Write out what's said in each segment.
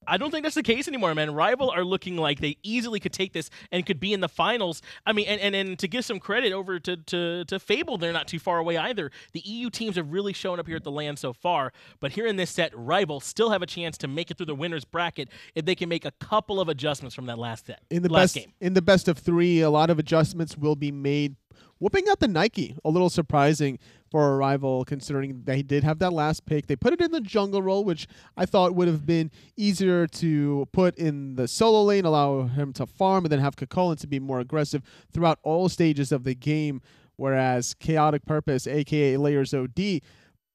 I don't think that's the case anymore, man. RvL are looking like they easily could take this and could be in the finals. I mean, and to give some credit over to Fable, they're not too far away either. The EU teams have really shown up here at the LAN so far, but here in this set, RvL still have a chance to make it through the winner's bracket if they can make a couple of adjustments from that last set. In the game. In the best of 3, a lot of adjustments will be made. Whooping out the Nike, a little surprising for a RvL considering they did have that last pick. They put it in the jungle role, which I thought would have been easier to put in the solo lane, allow him to farm, and then have Chulainn to be more aggressive throughout all stages of the game, whereas Chaotic Purpose, a.k.a. LayersOD,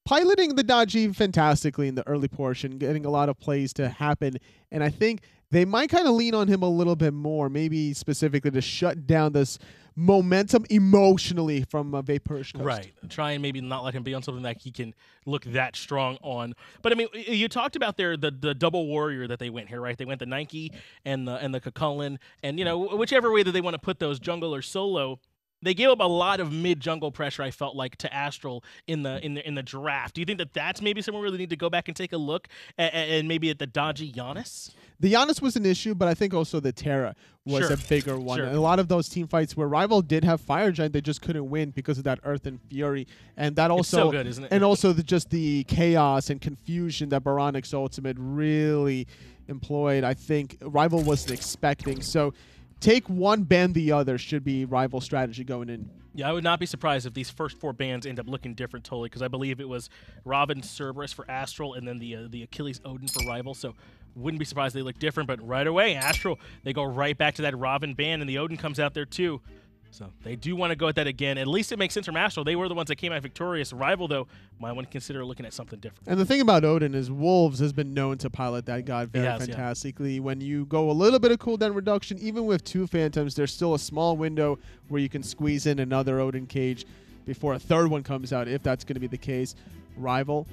piloting the Dodgy fantastically in the early portion, getting a lot of plays to happen, and I think they might kind of lean on him a little bit more, maybe specifically to shut down this momentum emotionally from Vaporish Coast. Right. Try and maybe not let him be on something that he can look that strong on. But I mean, you talked about the double warrior that they went here, right? They went the Nike and the Chulainn, and you know, whichever way that they want to put those, jungle or solo. They gave up a lot of mid-jungle pressure, I felt like, to Astral in the draft. Do you think that that's maybe somewhere where they need to go back and take a look and maybe at the dodgy Giannis? The Giannis was an issue, but I think also the Terra was a bigger one. Sure. And a lot of those team fights where RvL did have Fire Giant, they just couldn't win because of that Earth and Fury. And that also, it's so good, isn't it? And also just the chaos and confusion that Boronic's ultimate really employed, I think RvL wasn't expecting. So take one, ban the other should be RvL strategy going in. Yeah, I would not be surprised if these first 4 bans end up looking different totally, because I believe it was Robin Cerberus for Astral and then the Achilles Odin for RvL. So wouldn't be surprised they look different, but right away, Astral, they go right back to that Robin ban, and the Odin comes out there too. So they do want to go at that again. At least it makes sense from Astral. They were the ones that came out victorious. RvL, though, might want to consider looking at something different. And the thing about Odin is Wolves has been known to pilot that god very fantastically. Yeah. When you go a little bit of cooldown reduction, even with 2 Phantoms, there's still a small window where you can squeeze in another Odin cage before a third one comes out, if that's going to be the case. RvL,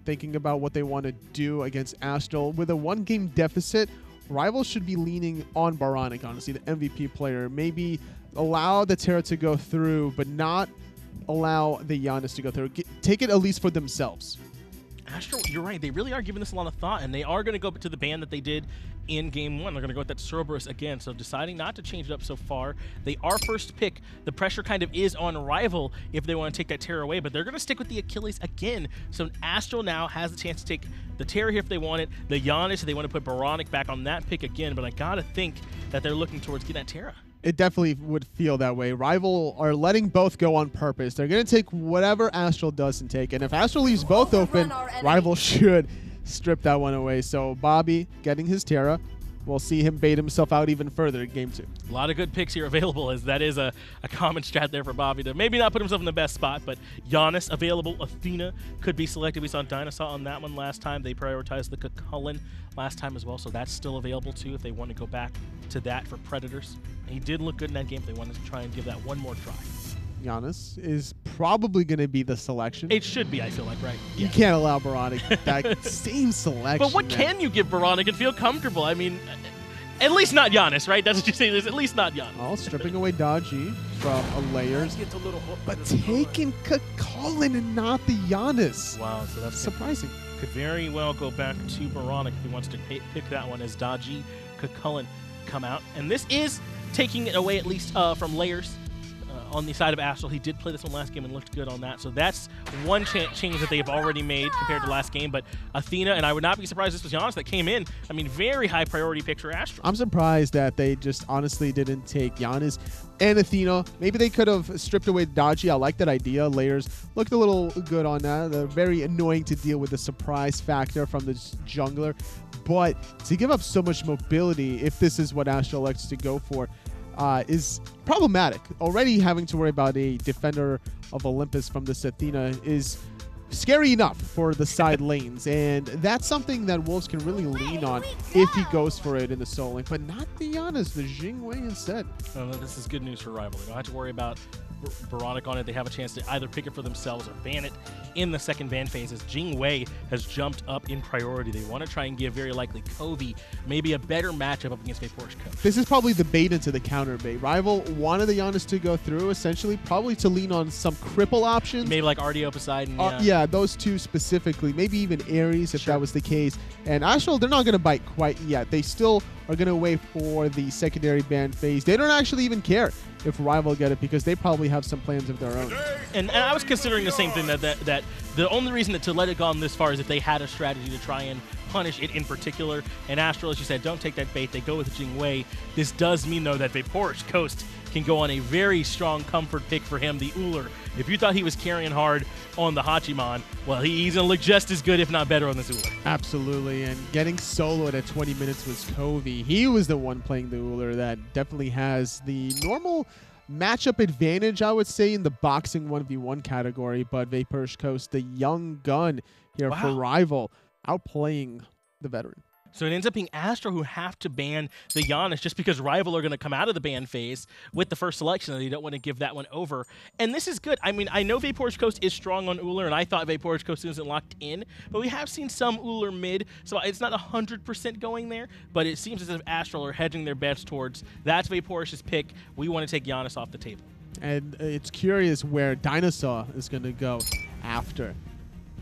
thinking about what they want to do against Astral. With a 1-game deficit, RvL should be leaning on Oboronic, honestly, the MVP player. Maybe allow the Terra to go through, but not allow the Giannis to go through. Take it at least for themselves. Astral, you're right. They really are giving this a lot of thought, and they are going to go to the ban that they did in Game 1. They're going to go with that Cerberus again, so deciding not to change it up so far. They are first pick. The pressure kind of is on RvL if they want to take that Terra away, but they're going to stick with the Achilles again. So Astral now has the chance to take the Terra here if they want it, the Giannis if they want to put Oboronic back on that pick again, but I got to think that they're looking towards getting that Terra. It definitely would feel that way. RvL are letting both go on purpose. They're going to take whatever Astral doesn't take. And if Astral leaves both open, RvL should strip that one away. So Bobby getting his Terra. We'll see him bait himself out even further in Game 2. A lot of good picks here available, as that is a common strat there for Bobby to maybe not put himself in the best spot, but Giannis available. Athena could be selected. We saw DineOhSaw on that one last time. They prioritized the Chulainn last time as well, so that's still available too if they want to go back to that for Predators. And he did look good in that game if they wanted to try and give that one more try. Giannis is probably going to be the selection. It should be, I feel like, right? You can't allow Oboronic that same selection. But what can you give Oboronic and feel comfortable? I mean, at least not Giannis, right? That's what you say. There's at least not Giannis. Oh, stripping away Dodgy from a Layers. But taking Chulainn and not the Giannis. Wow, so that's surprising. Could very well go back to Oboronic if he wants to pick that one as Dodgy Chulainn come out. And this is taking it away at least from Layers. On the side of Astral, he did play this one last game and looked good on that. So that's one change that they've already made compared to last game. But Athena, and I would not be surprised this was Giannis that came in. I mean, very high priority pick for Astral. I'm surprised that they just honestly didn't take Giannis and Athena. Maybe they could have stripped away Dodgy. I like that idea. Layers looked a little good on that. They're very annoying to deal with the surprise factor from the jungler. But to give up so much mobility, if this is what Astral likes to go for, is problematic. Already having to worry about a defender of Olympus from this Athena is scary enough for the side lanes, and that's something that Wolves can really lean on if he goes for it in the solo lane, but not the honest, the Jing way instead. Oh, this is good news for RvL. They don't have to worry about Oboronic on it. They have a chance to either pick it for themselves or ban it in the second ban phase, as Jing Wei has jumped up in priority. They want to try and give very likely Coviiii maybe a better matchup up against Vaporish Coast. This is probably the bait into the counter bait. RvL wanted the Giannis to go through, essentially, probably to lean on some cripple options. Maybe like RDO Poseidon. Yeah, Yeah, those two specifically. Maybe even Ares if that was the case. And Astral, they're not going to bite quite yet. They still are going to wait for the secondary ban phase. They don't actually even care if RvL get it because they probably have some plans of their own. And I was considering the same thing, that the only reason to let it go on this far is if they had a strategy to try and punish it in particular. And Astral, as you said, don't take that bait. They go with Jing. This does mean, though, that Vapor's Coast can go on a very strong comfort pick for him, the Ullr. If you thought he was carrying hard on the Hachiman, well, he's going to look just as good, if not better, on this Ullr. Absolutely, and getting soloed at 20 minutes was Coviiii. He was the one playing the Ullr that definitely has the normal matchup advantage, I would say, in the boxing 1v1 category, but Vapor's Coast, the young gun here for RvL, outplaying the veteran. So it ends up being Astral who have to ban the Giannis just because RvL are going to come out of the ban phase with the first selection, and they don't want to give that one over. And this is good. I mean, I know Vapor's Coast is strong on Ullr, and I thought Vapor's Coast isn't locked in, but we have seen some Ullr mid, so it's not 100% going there, but it seems as if Astral are hedging their bets towards that's Vapor's pick. We want to take Giannis off the table. And it's curious where DineOhSaw is going to go after.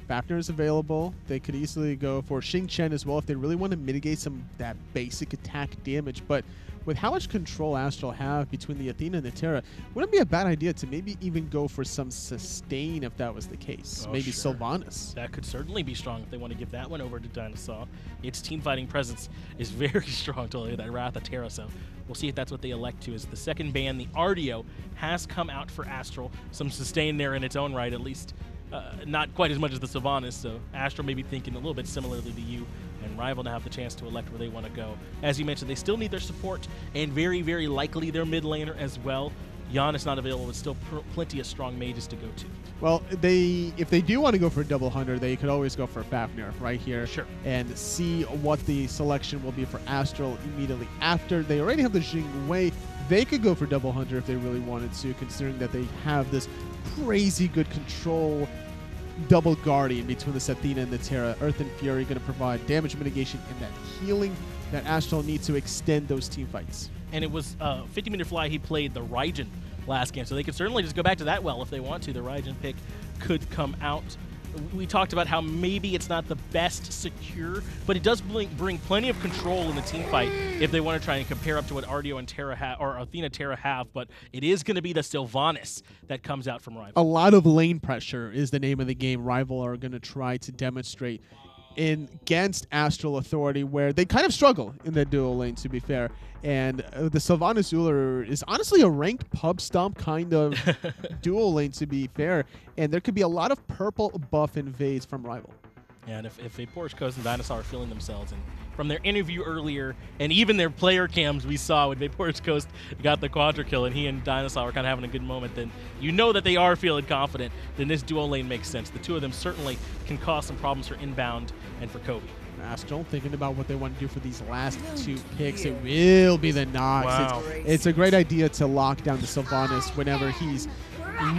Fafnir is available. They could easily go for Xing Chen as well if they really want to mitigate some of that basic attack damage. But with how much control Astral have between the Athena and the Terra, wouldn't be a bad idea to maybe even go for some sustain if that was the case. Maybe Sylvanus. That could certainly be strong if they want to give that one over to DineOhSaw. Its team fighting presence is very strong to that Ratatoskr, so we'll see if that's what they elect to. As the second ban, the RDO, has come out for Astral. Some sustain there in its own right, at least. Not quite as much as the Sylvanus, so Astral may be thinking a little bit similarly to you, and RvL to have the chance to elect where they want to go. As you mentioned, they still need their support, and very, very likely their mid laner as well. Giannis not available, but still plenty of strong mages to go to. Well, if they do want to go for a double hunter, they could always go for Fafnir right here. Sure. And see what the selection will be for Astral immediately after. They already have the Jing Wei. They could go for double hunter if they really wanted to, considering that they have this crazy good control double guardian between the Athena and the Terra. Earth and Fury going to provide damage mitigation and that healing that Astral needs to extend those team fights. And it was 50-meter fly. He played the Raijin last game, so they could certainly just go back to that well if they want to. The Raijin pick could come out. We talked about how maybe it's not the best secure, but it does bring plenty of control in the team fight if they want to try and compare up to what RDO and Terra or Athena Terra have. But it is going to be the Sylvanus that comes out from RvL. A lot of lane pressure is the name of the game RvL are going to try to demonstrate against Astral Authority, where they kind of struggle in that dual lane, to be fair. And the Sylvanus Ullr is honestly a ranked pub stomp kind of dual lane, to be fair. And there could be a lot of purple buff invades from RvL. Yeah, and if a Porsche Coast and DineOhSaw are feeling themselves, and from their interview earlier, and even their player cams we saw when Vapor's Coast got the quadra kill and he and DineOhSaw were kind of having a good moment, then you know that they are feeling confident, then this dual lane makes sense. The two of them certainly can cause some problems for INbowned and for Coviiii. Astral thinking about what they want to do for these last two picks. It will be the Nox. Wow. It's a great idea to lock down the Sylvanus whenever he's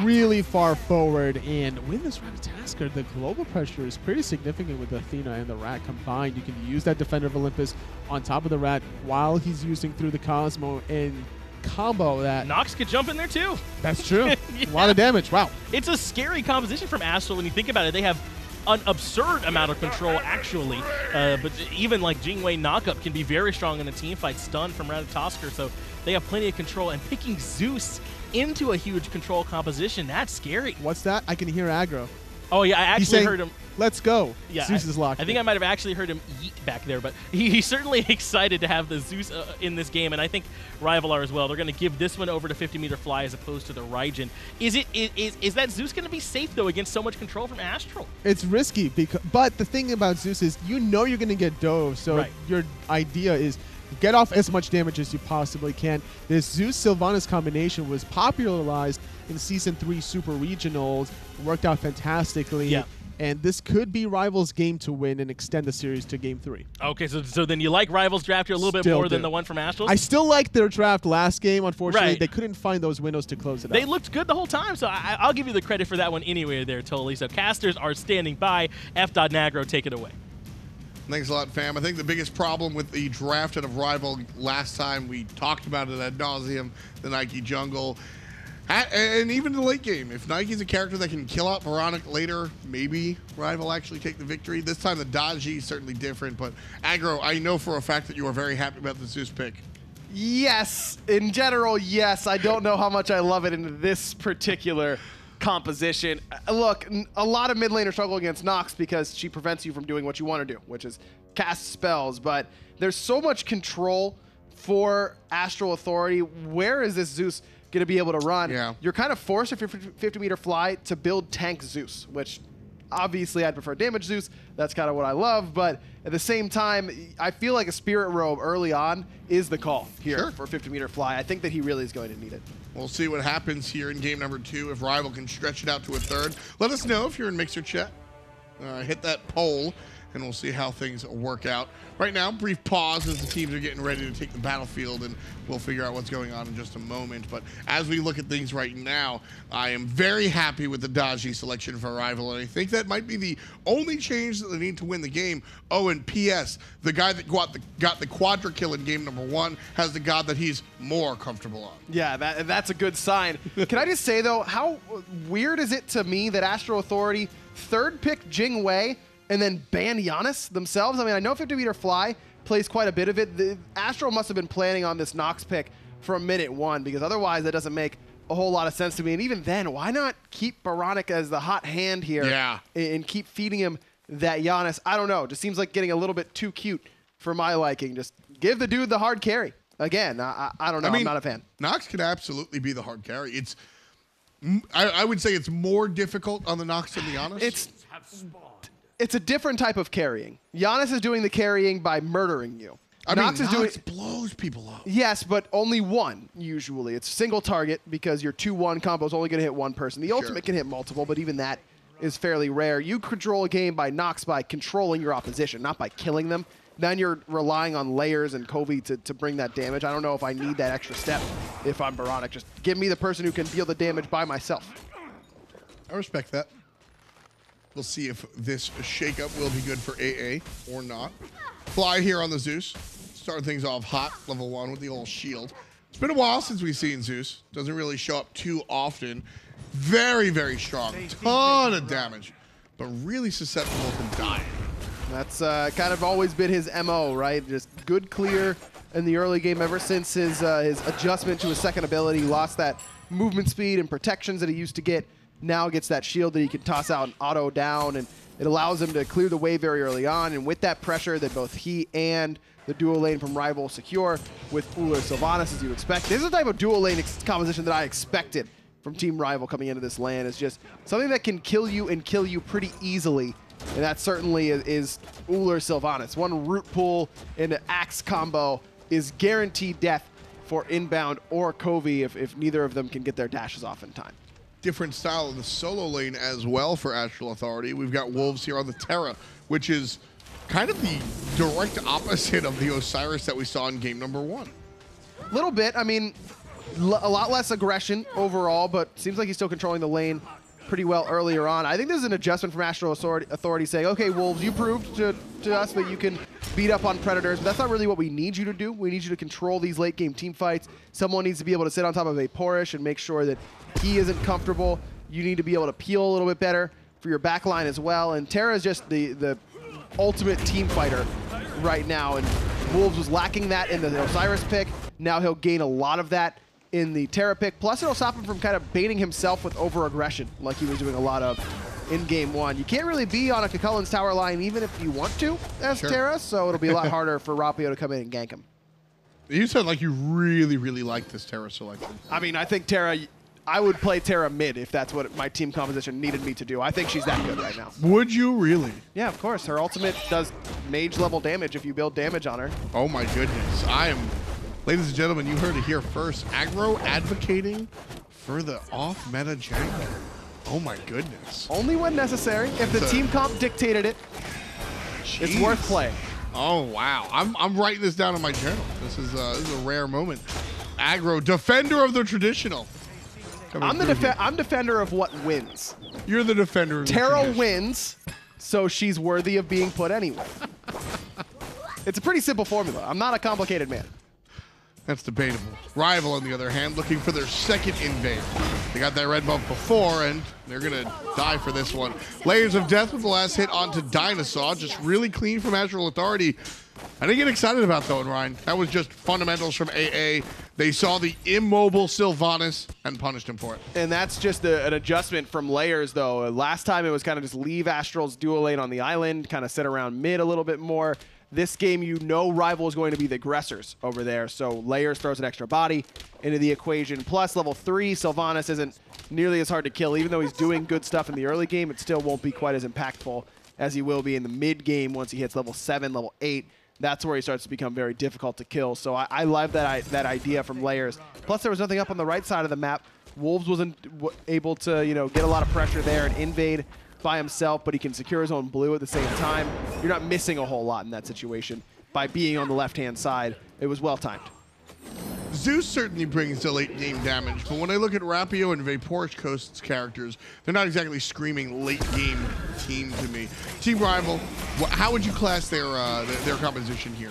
really far forward and win this Ratatoskr. The global pressure is pretty significant with Athena and the Rat combined. You can use that Defender of Olympus on top of the Rat while he's using through the Cosmo and combo that. Nox could jump in there too. That's true. Yeah. A lot of damage. Wow. It's a scary composition from Astral when you think about it. They have an absurd amount of control, actually. But even like Jing Wei knockup can be very strong in a team fight. Stun from Ratatoskr, so they have plenty of control. And picking Zeus into a huge control composition, that's scary. What's that? I can hear aggro. Oh, yeah, I actually heard him. Let's go. Yeah, Zeus is locked. I think I might have actually heard him yeet back there, but he's certainly excited to have the Zeus in this game, and I think RvL are as well. They're going to give this one over to 50-meter fly as opposed to the Raijin. Is that Zeus going to be safe, though, against so much control from Astral? It's risky, but the thing about Zeus is you know you're going to get dove, so your idea is get off as much damage as you possibly can. This Zeus-Sylvanus combination was popularized in Season 3 Super Regionals. It worked out fantastically. Yeah. And this could be RvL's game to win and extend the series to Game 3. Okay, so then you like RvL's draft here a little bit more than the one from Astral? I still like their draft last game. Unfortunately, they couldn't find those windows to close it out. They looked good the whole time, so I'll give you the credit for that one anyway there, totally. So casters are standing by. F.Nagro, take it away. Thanks a lot, fam. I think the biggest problem with the drafting of RvL last time, we talked about it ad nauseum, the Nike jungle. And even in the late game, if Nike's a character that can kill out oBoronic later, maybe RvL actually take the victory. This time the Dodgy is certainly different, but Aggro, I know for a fact that you are very happy about the Zeus pick. Yes, in general, yes. I don't know how much I love it in this particular composition. Look, a lot of mid laners struggle against Nox because she prevents you from doing what you want to do, which is cast spells, but there's so much control for Astral Authority. Where is this Zeus going to be able to run? Yeah. You're kind of forced if you're 50-meter fly to build tank Zeus, which obviously I'd prefer damage Zeus. That's kind of what I love, but at the same time, I feel like a Spirit Robe early on is the call here for 50-meter fly. I think that he really is going to need it. We'll see what happens here in game number 2 if RvL can stretch it out to a third. Let us know if you're in Mixer chat. Hit that poll, and we'll see how things work out. Right now, brief pause as the teams are getting ready to take the battlefield, and we'll figure out what's going on in just a moment. But as we look at things right now, I am very happy with the Dodgy selection for RvL, and I think that might be the only change that they need to win the game. Oh, and P.S., the guy that got the quadra kill in game number 1 has the god that he's more comfortable on. Yeah, that's a good sign. Can I just say, though, how weird is it to me that Astral Authority third pick Jing and then ban Giannis themselves? I mean, I know 50-meter fly plays quite a bit of it. The Astral must have been planning on this Nox pick from minute 1, because otherwise that doesn't make a whole lot of sense to me. And even then, why not keep oBoronic as the hot hand here and keep feeding him that Giannis? I don't know. Just seems like getting a little bit too cute for my liking. Just give the dude the hard carry. Again, I don't know. I mean, I'm not a fan. Nox can absolutely be the hard carry. It's I would say it's more difficult on the Nox than the Giannis. It's a different type of carrying. Giannis is doing the carrying by murdering you. Nox blows people up. Yes, but only one, usually. It's single target because your 2-1 combo is only going to hit one person. The ultimate can hit multiple, but even that is fairly rare. You control a game by Nox by controlling your opposition, not by killing them. Then you're relying on Layers and Coviiii to bring that damage. I don't know if I need that extra step if I'm oBoronic. Just give me the person who can deal the damage by myself. I respect that. We'll see if this shakeup will be good for AA or not. Fly here on the Zeus. Start things off hot, level 1 with the old shield. It's been a while since we've seen Zeus. Doesn't really show up too often. Very, very strong. Ton of damage, but really susceptible to dying. That's kind of always been his MO, right? Just good clear in the early game ever since his adjustment to his second ability. He lost that movement speed and protections that he used to get. Now gets that shield that he can toss out and auto down, and it allows him to clear the way very early on. And with that pressure that both he and the dual lane from RvL secure with Ullr Sylvanus, as you expect. This is the type of dual lane composition that I expected from Team RvL coming into this LAN. It's just something that can kill you and kill you pretty easily. And that certainly is Ullr Sylvanus. One root pull into axe combo is guaranteed death for INbowned or Coviiii if neither of them can get their dashes off in time. Different style of the solo lane as well for Astral Authority. We've got Wolves here on the Terra, which is kind of the direct opposite of the Osiris that we saw in game number 1. A little bit. I mean, a lot less aggression overall, but seems like he's still controlling the lane pretty well earlier on. I think there's an adjustment from Astral Authority saying, okay, Wolves, you proved to us that you can beat up on Predators, but that's not really what we need you to do. We need you to control these late game team fights. Someone needs to be able to sit on top of a Porish and make sure that he isn't comfortable. You need to be able to peel a little bit better for your backline as well. And Terra is just the ultimate team fighter right now. And Wolves was lacking that in the Osiris pick. Now he'll gain a lot of that in the Terra pick. Plus it'll stop him from kind of baiting himself with over-aggression like he was doing a lot of in game 1. You can't really be on a Cucullin's tower line even if you want to as Terra, so it'll be a lot harder for Rapio to come in and gank him. You said like you really, really like this Terra selection. I mean, I think Terra... I would play Terra mid if that's what my team composition needed me to do. I think she's that good right now. Would you really? Yeah, of course. Her ultimate does mage level damage if you build damage on her. Oh my goodness. Ladies and gentlemen, you heard it here first. Aggro advocating for the off-meta jungle. Oh my goodness. Only when necessary. If the team comp dictated it, it's worth playing. Oh wow. I'm writing this down in my journal. This is a rare moment. Aggro, defender of the traditional. I'm defender of what wins. You're the defender of Terra wins, so she's worthy of being put anywhere. It's a pretty simple formula. I'm not a complicated man. That's debatable. RvL, on the other hand, looking for their second invade. They got that red buff before, and they're going to die for this one. Layers of Death with the last hit onto DineOhSaw. Just really clean from Astral Authority. I didn't get excited about that one, Ryan. That was just fundamentals from AA. They saw the immobile Sylvanus and punished him for it. And that's just an adjustment from Layers, though. Last time it was kind of just leave Astral's dual lane on the island, kind of sit around mid a little bit more. This game, you know RvL is going to be the aggressors over there, so Layers throws an extra body into the equation. Plus, level 3, Sylvanus isn't nearly as hard to kill. Even though he's doing good stuff in the early game, it still won't be quite as impactful as he will be in the mid game once he hits level 7, level 8. That's where he starts to become very difficult to kill. So I love that idea from Layers. Plus, there was nothing up on the right side of the map. Wolves wasn't able to, get a lot of pressure there and invade by himself, but he can secure his own blue at the same time. You're not missing a whole lot in that situation by being on the left-hand side. It was well-timed. Zeus certainly brings the late game damage, but when I look at Rapio and Vaporish Coast's characters, they're not exactly screaming late game team to me. Team RvL, how would you class their composition here?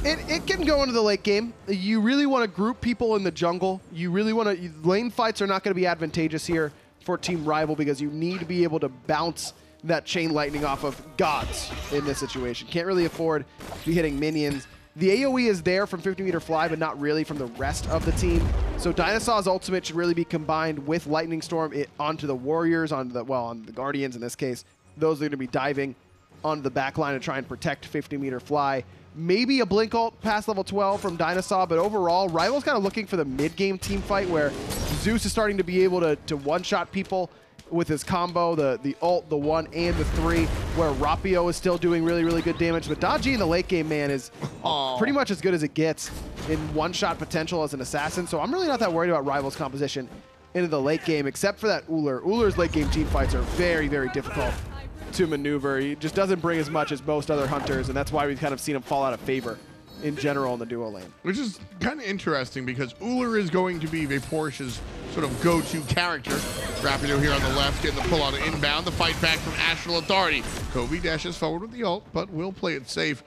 It can go into the late game. You really want to group people in the jungle. You really want to... Lane fights are not going to be advantageous here for Team RvL because you need to be able to bounce that chain lightning off of gods in this situation. Can't really afford to be hitting minions. The AoE is there from 50-meter fly, but not really from the rest of the team. So DineOhSaw's ultimate should really be combined with Lightning Storm onto the Warriors, on the Guardians in this case. Those are going to be diving onto the back line to try and protect 50-meter fly. Maybe a Blink ult past level 12 from DineOhSaw, but overall, RvL's kind of looking for the mid-game team fight where Zeus is starting to be able to one-shot people with his combo, the ult, the 1, and the 3, where Rapio is still doing really, really good damage. But Daji in the late game, man, is pretty much as good as it gets in one-shot potential as an assassin. So I'm really not that worried about RvL's composition into the late game, except for that Ullr. Ullr's late game team fights are very, very difficult to maneuver. He just doesn't bring as much as most other hunters, and that's why we've kind of seen him fall out of favor in general in the duo lane. Which is kind of interesting because Ullr is going to be Vaporish's sort of go-to character. Rapio here on the left, getting the pull on inbound. The fight back from Astral Authority. Coviiii dashes forward with the ult, but will play it safe.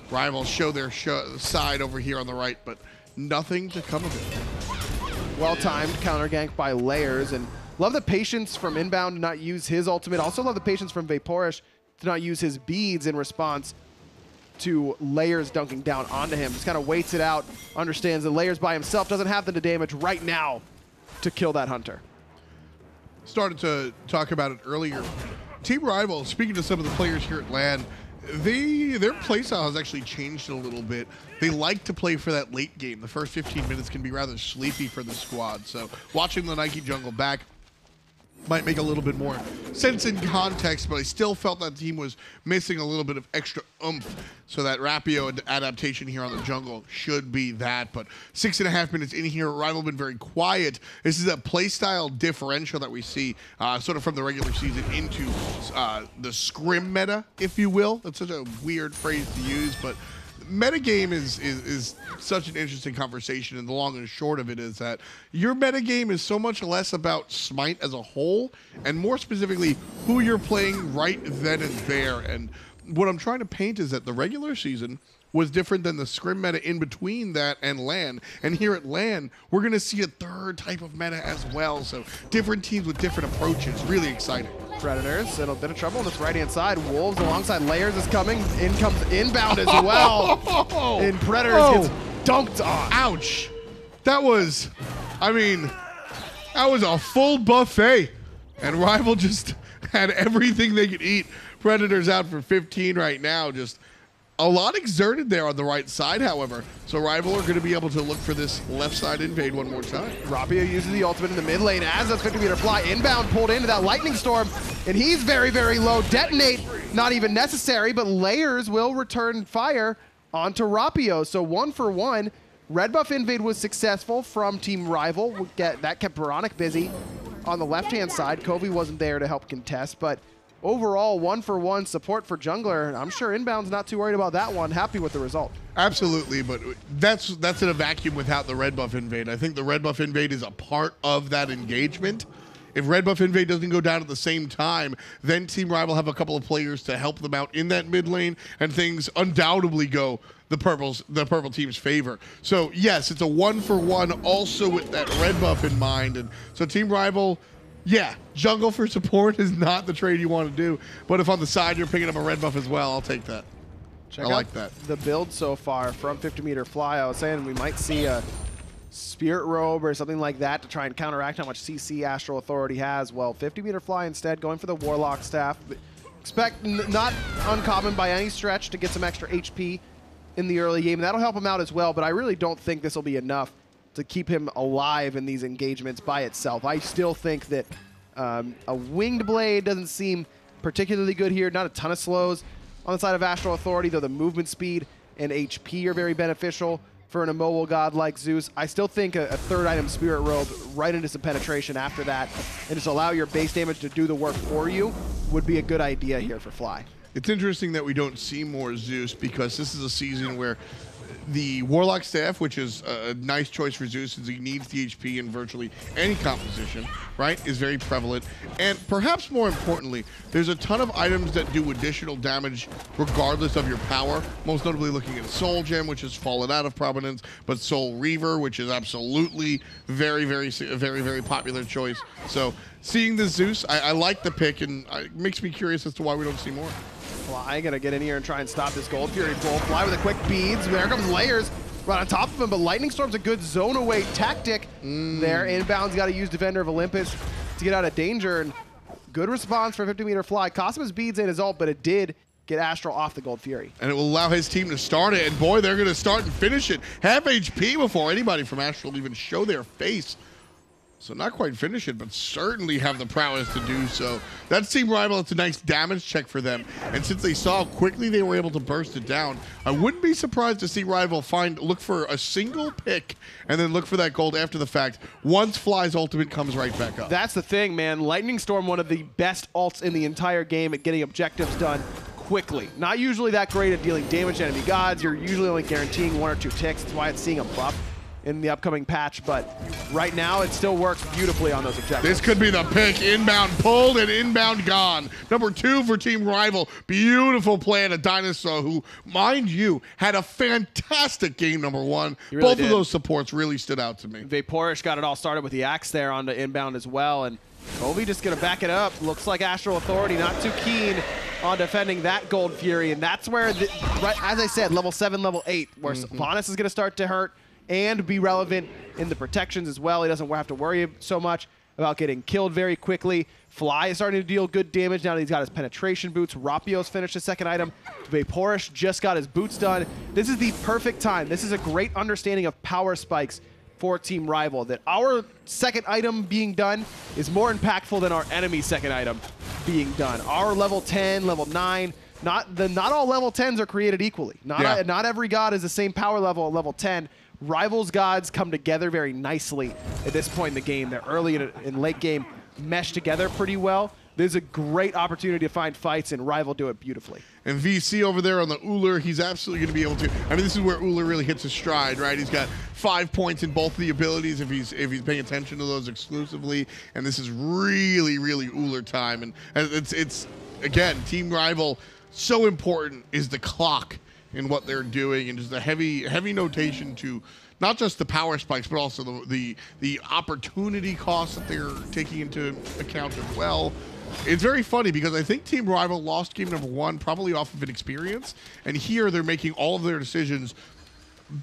RvL show their side over here on the right, but nothing to come of it. Well-timed counter gank by Layers, and love the patience from INbowned to not use his ultimate. Also love the patience from Vaporish to not use his beads in response to Layers dunking down onto him. Just kind of waits it out, understands that Layers by himself doesn't have the damage right now to kill that hunter. Started to talk about it earlier. Team RvL, speaking to some of the players here at LAN, their playstyle has actually changed a little bit. They like to play for that late game. The first 15 minutes can be rather sleepy for the squad. So watching the Nike jungle back might make a little bit more sense in context, but I still felt that team was missing a little bit of extra oomph. So that Rapio adaptation here on the jungle should be that. But 6.5 minutes in here, RvL been very quiet. This is a playstyle differential that we see sort of from the regular season into the scrim meta, if you will. That's such a weird phrase to use, but metagame is such an interesting conversation, and the long and short of it is that your metagame is so much less about Smite as a whole, and more specifically, who you're playing right then and there. And what I'm trying to paint is that the regular season was different than the scrim meta in between that and LAN. And here at LAN, we're going to see a third type of meta as well. So different teams with different approaches. Really exciting. Predators in a bit of trouble on this right-hand side. Wolves alongside Layers is coming. In comes INbowned as well. And Predators gets dunked on. Ouch. That was, I mean, that was a full buffet. And RvL just had everything they could eat. Predators out for 15 right now. Just a lot exerted there on the right side, however. So RvL are going to be able to look for this left side invade one more time. Rapio uses the ultimate in the mid lane as a 50-meter fly. INbowned pulled into that lightning storm, and he's very, very low. Detonate, not even necessary, but Layers will return fire onto Rapio. So 1 for 1. Red buff invade was successful from Team RvL. That kept oBoronic busy on the left-hand side. Coviiii wasn't there to help contest, but overall, 1 for 1 support for jungler. I'm sure INbound's not too worried about that one. Happy with the result. Absolutely, but that's in a vacuum without the red buff invade. I think the red buff invade is a part of that engagement. If red buff invade doesn't go down at the same time, then Team RvL have a couple of players to help them out in that mid lane, and things undoubtedly go the purple team's favor. So yes, it's a 1-for-1 also with that red buff in mind. And so Team RvL, yeah, jungle for support is not the trade you want to do, but if on the side you're picking up a red buff as well, I'll take that. Check I out like that. The build so far from 50-meter fly. I was saying we might see a Spirit Robe or something like that to try and counteract how much CC Astral Authority has. Well, 50-meter fly instead, going for the Warlock Staff. Expect not uncommon by any stretch to get some extra HP in the early game. That'll help him out as well, but I really don't think this will be enough to keep him alive in these engagements by itself. I still think that a Winged Blade doesn't seem particularly good here. Not a ton of slows on the side of Astral Authority, though the movement speed and HP are very beneficial for an immobile god like Zeus. I still think a third item, Spirit Robe, right into some penetration after that, and just allow your base damage to do the work for you would be a good idea here for Fly. It's interesting that we don't see more Zeus, because this is a season where the Warlock Staff, which is a nice choice for Zeus since he needs the HP in virtually any composition, right, is very prevalent. And perhaps more importantly, there's a ton of items that do additional damage regardless of your power, most notably looking at Soul Gem, which has fallen out of prominence, but Soul Reaver, which is absolutely very, very popular choice. So seeing the Zeus, I like the pick, and it makes me curious as to why we don't see more. Fly gonna get in here and try and stop this Gold Fury pull. Fly with a quick beads. There comes Layers right on top of him, but Lightning Storm's a good zone away tactic there. Inbound's got to use Defender of Olympus to get out of danger, and good response for 50-meter Fly. Cost him his beads and his ult, but it did get Astral off the Gold Fury. And it will allow his team to start it, and boy, they're going to start and finish it. Half HP before anybody from Astral even show their face. So not quite finish it, but certainly have the prowess to do so. That's Team RvL. It's a nice damage check for them. And since they saw how quickly they were able to burst it down, I wouldn't be surprised to see RvL look for a single pick and then look for that gold after the fact once Fly's ultimate comes right back up. That's the thing, man. Lightning Storm, one of the best ults in the entire game at getting objectives done quickly. Not usually that great at dealing damage to enemy gods. You're usually only guaranteeing 1 or 2 ticks. That's why it's seeing a buff in the upcoming patch, but right now it still works beautifully on those objectives. This could be the pick. Inbound pulled and inbound gone. Number 2 for Team RvL. Beautiful play to DineOhSaw, who, mind you, had a fantastic game number 1. Really Both did. of those supports really stood out to me. Vaporish got it all started with the axe there onto inbound as well, and Coviiii just gonna back it up. Looks like Astral Authority not too keen on defending that Gold Fury, and that's where, right, as I said, level 7, level 8, where Sylvanus is gonna start to hurt and be relevant in the protections as well. He doesn't have to worry so much about getting killed very quickly. Fly is starting to deal good damage now that he's got his penetration boots. Rapio's finished his second item. Vaporish just got his boots done. This is the perfect time. This is a great understanding of power spikes for Team RvL, that our second item being done is more impactful than our enemy's second item being done. Our level 10, level 9, not all level 10s are created equally. Not every god is the same power level at level 10. RvL's gods come together very nicely at this point in the game. They're early and late game mesh together pretty well. There's a great opportunity to find fights, and RvL do it beautifully. And VC over there on the Ullr, he's absolutely going to be able to. I mean, this is where Ullr really hits his stride, right? He's got 5 points in both of the abilities if he's paying attention to those exclusively. And this is really, really Ullr time. And it's again, Team RvL, so important is the clock in what they're doing, and just the heavy notation to not just the power spikes, but also the opportunity costs that they're taking into account as well. It's very funny because I think Team RvL lost game number 1 probably off of inexperience, and here they're making all of their decisions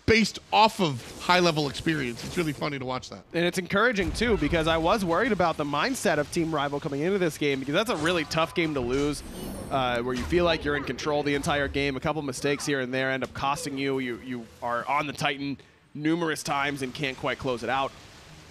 based off of high-level experience. It's really funny to watch that. And it's encouraging, too, because I was worried about the mindset of Team RvL coming into this game, because that's a really tough game to lose, where you feel like you're in control the entire game. A couple mistakes here and there end up costing you. You are on the Titan numerous times and can't quite close it out,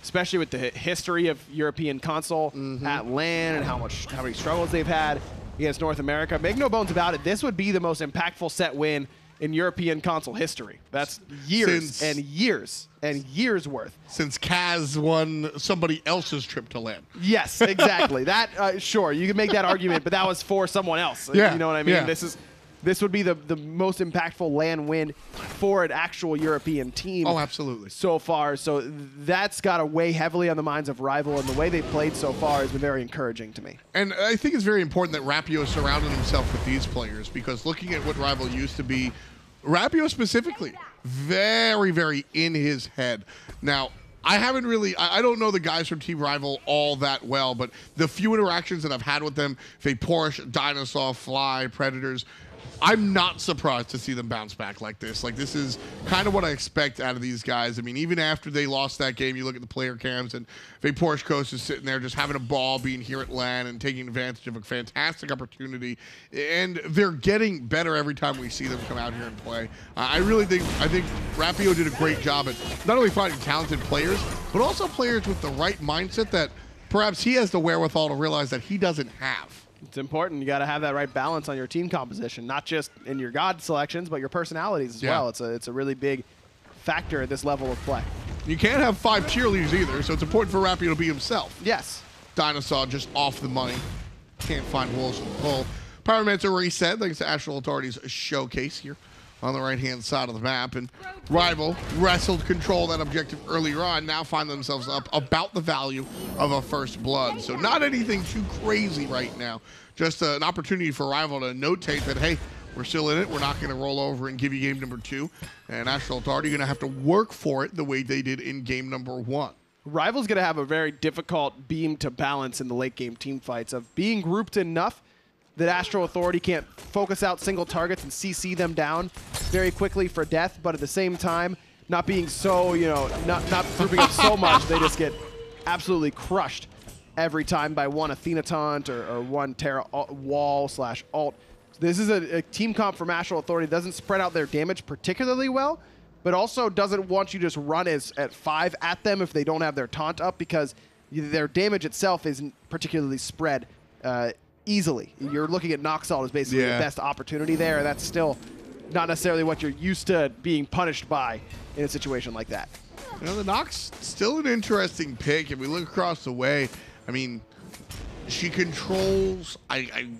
especially with the history of European console at LAN and how many struggles they've had against North America. Make no bones about it, this would be the most impactful set win in European console history. That's years and years and years worth. Since Kaz won somebody else's trip to LAN. Yes, exactly. That, sure, you can make that argument, but that was for someone else. Yeah, you know what I mean? yeah. This is this would be the most impactful LAN win for an actual European team. Oh, absolutely. So far. So that's got to weigh heavily on the minds of RvL, and the way they played so far has been very encouraging to me. And I think it's very important that Rapio surrounded himself with these players, because looking at what RvL used to be, Rapio specifically, very, very in his head. Now, I haven't really, I don't know the guys from Team RvL all that well, but the few interactions that I've had with them, Porsche, DineOhSaw, Fly, Predators, I'm not surprised to see them bounce back like this. Like, this is kind of what I expect out of these guys. I mean, even after they lost that game, you look at the player cams, and Porsche Coast is sitting there just having a ball, being here at LAN and taking advantage of a fantastic opportunity. And they're getting better every time we see them come out here and play. I think Rapio did a great job at not only finding talented players, but also players with the right mindset that perhaps he has the wherewithal to realize that he doesn't have. It's important. You got to have that right balance on your team composition, not just in your god selections, but your personalities as well. It's a really big factor at this level of play. You can't have 5 cheerleaders either, so it's important for Rapio to be himself. Yes. DineOhSaw just off the money. Can't find Wolves in the pull. Pyromancer reset thanks to Astral Authority's showcase here on the right-hand side of the map. And RvL wrestled control that objective earlier on, now find themselves up about the value of a first blood. So not anything too crazy right now. Just an opportunity for RvL to notate that, hey, we're still in it. We're not going to roll over and give you game number 2. And Astral Authority going to have to work for it the way they did in game number 1. RvL's going to have a very difficult beam to balance in the late game team fights of being grouped enough that Astral Authority can't focus out single targets and CC them down very quickly for death, but at the same time, not being so, not grouping up so much, they just get absolutely crushed every time by one Athena taunt or one Terra wall/ult. This is a team comp from Astral Authority that doesn't spread out their damage particularly well, but also doesn't want you to just run at 5 at them if they don't have their taunt up, because their damage itself isn't particularly spread easily. You're looking at Noxalt as basically the best opportunity there, and that's still not necessarily what you're used to being punished by in a situation like that. You know, the Nox still an interesting pick. If we look across the way, I mean, she controls, I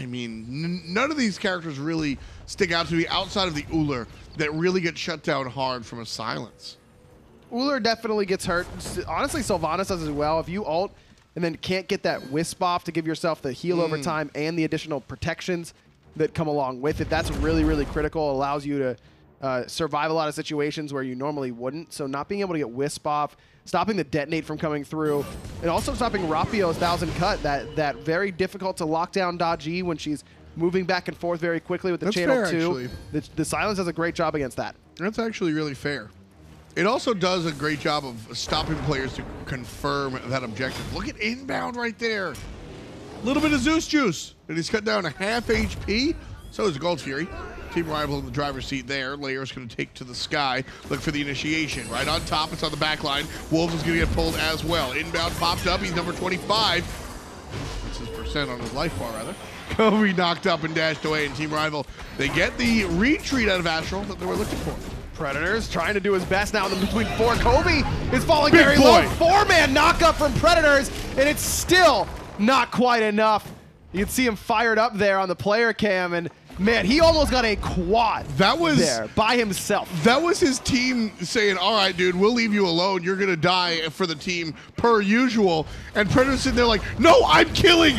mean, none of these characters really stick out to me outside of the Ullr that really get shut down hard from a silence. Ullr definitely gets hurt. Honestly, Sylvanus does as well. If you ult and then can't get that wisp off to give yourself the heal over time and the additional protections that come along with it, that's really, really critical. It allows you to survive a lot of situations where you normally wouldn't. So not being able to get wisp off, stopping the detonate from coming through, and also stopping Rapio's 1000 cut, that very difficult to lock down dodge when she's moving back and forth very quickly with the channel 2. The silence does a great job against that. That's actually really fair. It also does a great job of stopping players to confirm that objective. Look at INbowned right there. A little bit of Zeus juice. And he's cut down to half HP. So is Gold Fury. Team RvL in the driver's seat there. Layers going to take to the sky. Look for the initiation. Right on top. It's on the back line. Wolves is going to get pulled as well. INbowned popped up. He's number 25. That's his percent on his life bar, rather. Coviiii knocked up and dashed away. And Team RvL, they get the retreat out of Astral that they were looking for. Predators trying to do his best now in the between 4. Coviiii is falling very low. 4-man knockup from Predators, and it's still not quite enough. You can see him fired up there on the player cam, and man, he almost got a quad there by himself. That was his team saying, all right, dude, we'll leave you alone. You're going to die for the team per usual. And Predators sitting there like, no, I'm killing.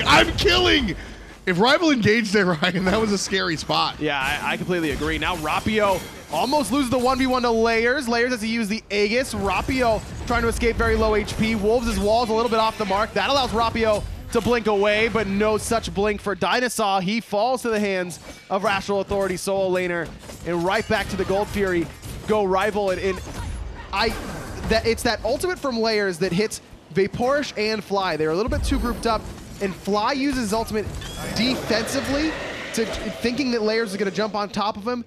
If RvL engaged there, Ryan, that was a scary spot. Yeah, I completely agree. Now Rapio almost loses the 1v1 to Layers. Layers has to use the Aegis. Rapio trying to escape very low HP. Wolves' wall's a little bit off the mark. That allows Rapio to blink away, but no such blink for DineOhSaw. He falls to the hands of Astral Authority solo laner, and right back to the Gold Fury go RvL. It's that ultimate from Layers that hits Vaporish and Fly. They're a little bit too grouped up, and Fly uses his ultimate defensively, thinking that Layers is going to jump on top of him.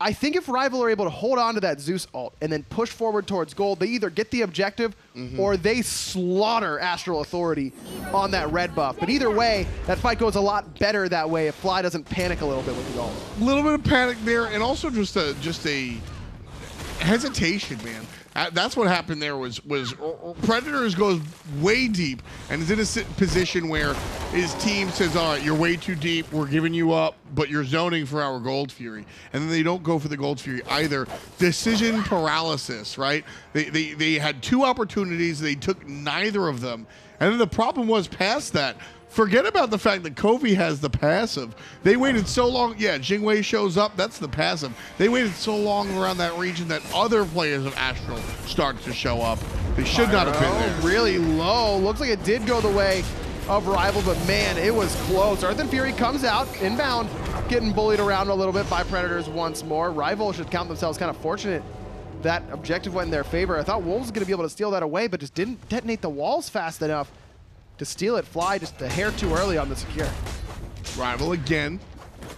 I think if RvL are able to hold on to that Zeus ult and then push forward towards gold, they either get the objective or they slaughter Astral Authority on that red buff. But either way, that fight goes a lot better that way if Fly doesn't panic a little bit with the ult. A little bit of panic there, and also just a hesitation, man. That's what happened there was Predators goes way deep and is in a position where his team says, all right, you're way too deep, we're giving you up, but you're zoning for our Gold Fury. And then they don't go for the Gold Fury either. Decision paralysis, right? They had 2 opportunities, they took neither of them. And then the problem was past that. Forget about the fact that Coviiii has the passive. They waited so long. Yeah, Jing shows up. That's the passive. They waited so long around that region that other players of Astral started to show up. They should not have been there. Really low. Looks like it did go the way of Rival, but man, it was close. Earth and Fury comes out, inbound, getting bullied around a little bit by Predators once more. Rival should count themselves kind of fortunate that objective went in their favor. I thought Wolves was going to be able to steal that away, but just didn't detonate the walls fast enough to steal it. Fly just a hair too early on the secure. Rival again,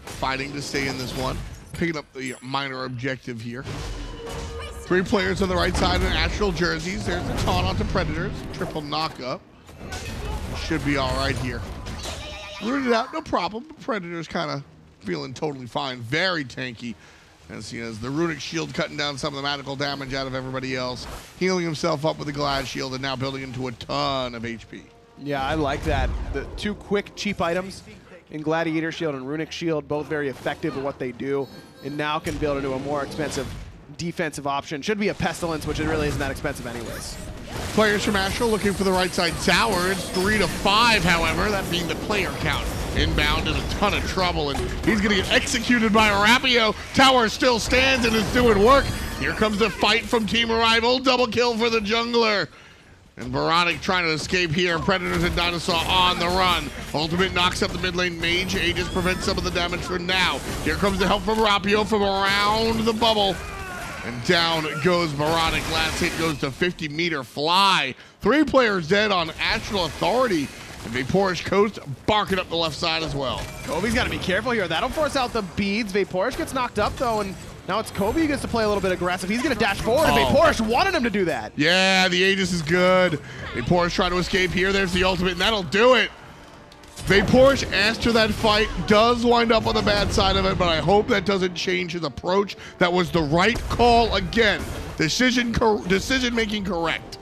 fighting to stay in this one. Picking up the minor objective here. 3 players on the right side in Astral jerseys. There's a taunt onto Predators. Triple knockup. Should be all right here. Rooted out, no problem. Predators kind of feeling totally fine. Very tanky. As he has the Runic Shield cutting down some of the magical damage out of everybody else. Healing himself up with the Glad Shield and now building into a ton of HP. Yeah, I like that. The 2 quick, cheap items in Gladiator Shield and Runic Shield, both very effective at what they do, and now can build into a more expensive defensive option. Should be a Pestilence, which it really isn't that expensive anyways. Players from Astral looking for the right side tower. It's 3 to 5, however, that being the player count. Inbound in a ton of trouble, and he's going to get executed by Rapio. Tower still stands and is doing work. Here comes the fight from Team Rival. Double kill for the jungler. And oBoronic trying to escape here. Predators and DineOhSaw on the run. Ultimate knocks up the mid lane mage. Aegis prevents some of the damage for now. Here comes the help from Rapio from around the bubble. And down goes oBoronic. Last hit goes to 50-meter fly. 3 players dead on Astral Authority. And Vaporish Coast barking up the left side as well. Coviii's got to be careful here. That'll force out the beads. Vaporish gets knocked up, though, and now it's Coviiii who gets to play a little bit aggressive. He's going to dash forward, and Vaporish wanted him to do that. Yeah, the Aegis is good. Vaporish trying to escape here. There's the ultimate, and that'll do it. Vaporish, after that fight, does wind up on the bad side of it, but I hope that doesn't change his approach. That was the right call again. Decision-making correct.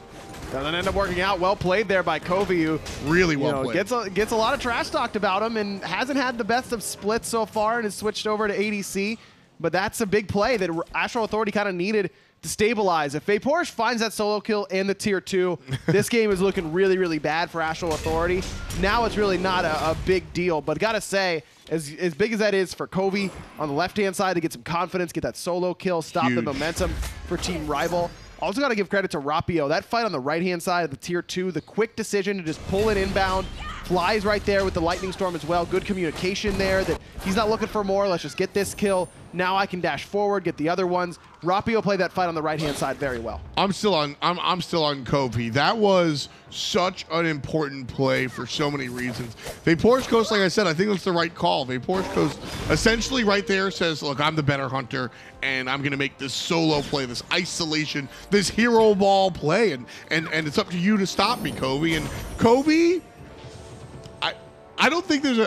Doesn't end up working out. Well played there by Coviiii, who really well played. Gets a lot of trash talked about him and hasn't had the best of splits so far and has switched over to ADC. But that's a big play that Astral Authority kind of needed to stabilize. If Vaporish finds that solo kill and the tier 2, this game is looking really, really bad for Astral Authority. Now it's really not a big deal, but gotta say, as big as that is for Coviiii on the left-hand side to get some confidence, get that solo kill, stop the momentum for Team Rival. Also got to give credit to Rapio. That fight on the right-hand side of the tier 2, the quick decision to just pull it inbound, flies right there with the Lightning Storm as well. Good communication there that he's not looking for more. Let's just get this kill. Now I can dash forward, get the other ones. Rapio played that fight on the right-hand side very well. I'm still on Coviiii. That was such an important play for so many reasons. Vaporish Coast, like I said, I think it's the right call. Vaporish Coast essentially right there says, look, I'm the better hunter, and I'm going to make this solo play, this isolation, this hero ball play, and it's up to you to stop me, Coviiii. And Coviiii, I don't think there's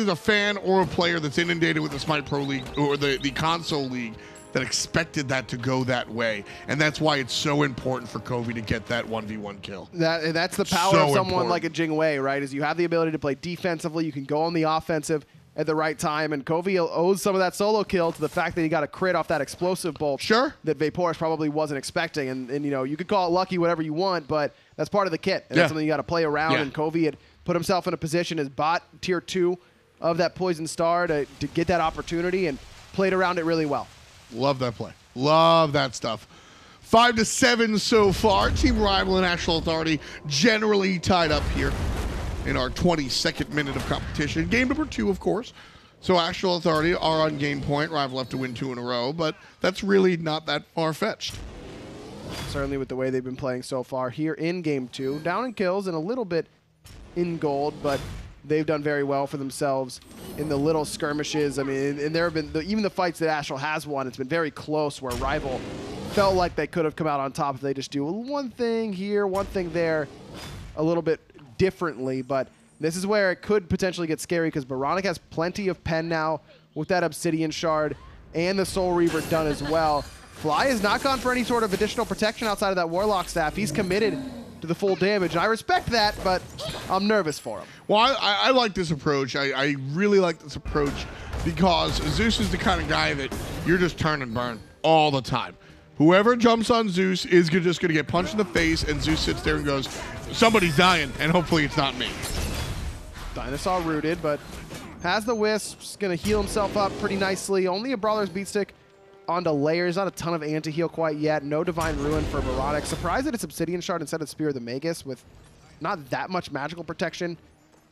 a fan or a player that's inundated with the Smite Pro League or the console league that expected that to go that way, and that's why it's so important for Coviiii to get that 1v1 kill. That's the power of someone like a Jing, right? Is you have the ability to play defensively, you can go on the offensive at the right time, and Coviiii owes some of that solo kill to the fact that he got a crit off that explosive bolt. Sure. That Vaporish probably wasn't expecting, and you know, you could call it lucky, whatever you want, but that's part of the kit, and that's something you got to play around. And Coviiii had put himself in a position as bot tier 2 of that Poison Star to get that opportunity and played around it really well. Love that play. Love that stuff. 5-7 so far. Team Rival and Astral Authority generally tied up here in our 22nd minute of competition. Game number 2, of course. So Astral Authority are on game point. Rival have to win 2 in a row, but that's really not that far-fetched. Certainly with the way they've been playing so far here in game 2. Down in kills and a little bit in gold, but they've done very well for themselves in the little skirmishes. I mean, and there have been, even the fights that Astral has won, it's been very close where Rival felt like they could have come out on top if they just do one thing here, one thing there, a little bit differently. But this is where it could potentially get scary because oBoronic has plenty of pen now with that Obsidian Shard and the Soul Reaver done as well. Fly has not gone for any sort of additional protection outside of that Warlock staff. He's committed to the full damage. I respect that, but I'm nervous for him. Well, I like this approach. I really like this approach because Zeus is the kind of guy that you're just turn and burn all the time. Whoever jumps on Zeus is just going to get punched in the face, and Zeus sits there and goes, somebody's dying, and hopefully it's not me. DineOhSaw rooted, but has the Wisps, going to heal himself up pretty nicely. Only a Brawler's Beatstick onto Layers. Not a ton of anti-heal quite yet. No Divine Ruin for Oboronic. Surprised that it's Obsidian Shard instead of Spear of the Magus with not that much magical protection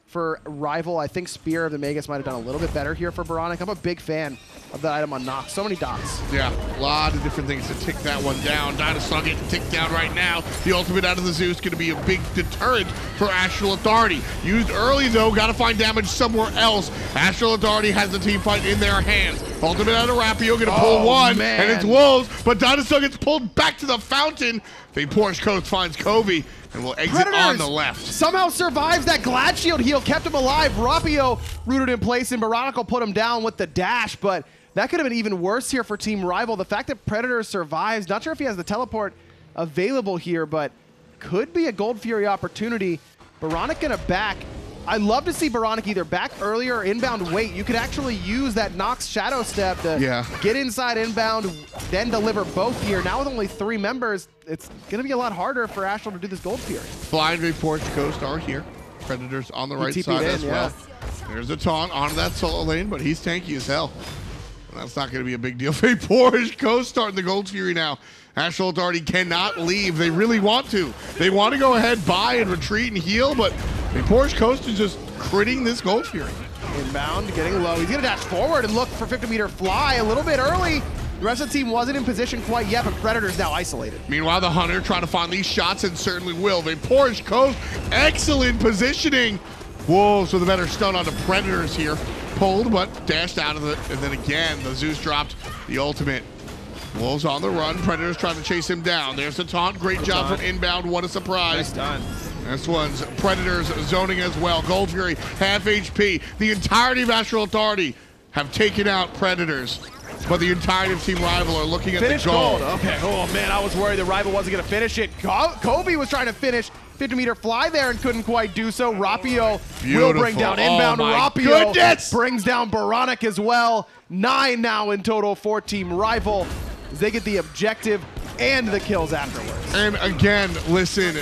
for RvL. I think Spear of the Magus might have done a little bit better here for Oboronic. I'm a big fan of that item on Nox. So many dots. Yeah, a lot of different things to tick that one down. DineOhSaw getting ticked down right now. The ultimate out of the Zeus going to be a big deterrent for Astral Authority. Used early though, got to find damage somewhere else. Astral Authority has the team fight in their hands. Ultimate out of Rapio going to pull one, man. and it's Wolves, but DineOhSaw gets pulled back to the fountain. Porsche Coast finds Coviiii and will exit Predators on the left. Somehow survives that Glad Shield heal, kept him alive. Rapio rooted in place, and Oboronic will put him down with the dash, but that could have been even worse here for Team RvL. The fact that Predator survives, not sure if he has the teleport available here, but could be a Gold Fury opportunity. Oboronic gonna back. I'd love to see Oboronic either back earlier or inbound wait. You could actually use that Nox Shadow Step to get inside inbound, then deliver both here. Now with only 3 members, it's gonna be a lot harder for Astral to do this Gold Fury. Flying Porsche Coast are here. Predators on the right side as well. There's a taunt onto that solo lane, but he's tanky as hell. That's not going to be a big deal. Porsche Coast starting the Gold Fury now. Astral Authority cannot leave. They really want to. They want to go ahead, buy, and retreat and heal, but Porsche Coast is just critting this Gold Fury. Inbound, getting low. He's going to dash forward and look for 50-meter fly a little bit early. The rest of the team wasn't in position quite yet, but Predator's now isolated. Meanwhile, the Hunter trying to find these shots and certainly will. Porsche Coast, excellent positioning. Wolves with a better stun on the Predators here. Pulled, but dashed out of it. And then again, the Zeus dropped the ultimate. Wolves on the run. Predators trying to chase him down. There's the taunt. Great job from inbound. What a surprise. Nice done. This one's Predators zoning as well. Gold Fury, half HP. The entirety of Astral Authority have taken out Predators, but the entirety of Team RvL are looking at finish the gold. Okay. Oh, man, I was worried that RvL wasn't going to finish it. Coviiii was trying to finish 50-meter fly there and couldn't quite do so. Rapio will bring down inbound. Rapio brings down Oboronic as well. 9 now in total for Team RvL as they get the objective and the kills afterwards. And again, listen,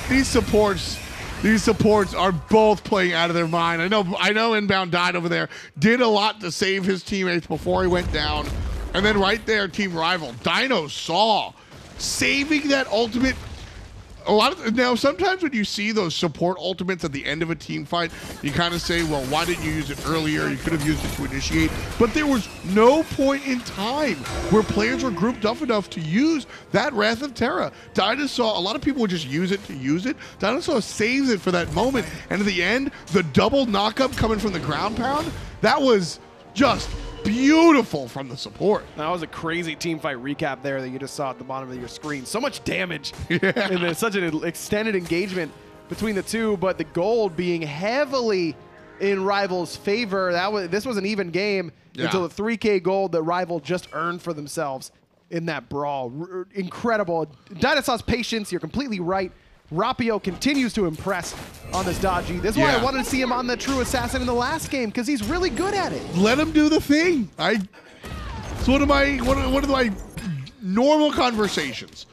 these supports are both playing out of their mind. I know Inbound died over there, did a lot to save his teammates before he went down. And then right there, Team RvL, DineOhSaw saving that ultimate. Now, sometimes when you see those support ultimates at the end of a team fight, you kind of say, well, why didn't you use it earlier? You could have used it to initiate. But there was no point in time where players were grouped up enough to use that Wrath of Terra. DineOhSaw, a lot of people would just use it to use it. DineOhSaw saves it for that moment. And at the end, the double knockup coming from the ground pound, that was just beautiful from the support. That was a crazy team fight recap there that you just saw at the bottom of your screen. So much damage and such an extended engagement between the two, but the gold being heavily in RvL's favor. This was an even game until the 3K gold that RvL just earned for themselves in that brawl. Incredible. DineOhSaw's patience, you're completely right. Rapio continues to impress on this dodgy. This is why I wanted to see him on the True Assassin in the last game, because he's really good at it. Let him do the thing. It's one of my normal conversations.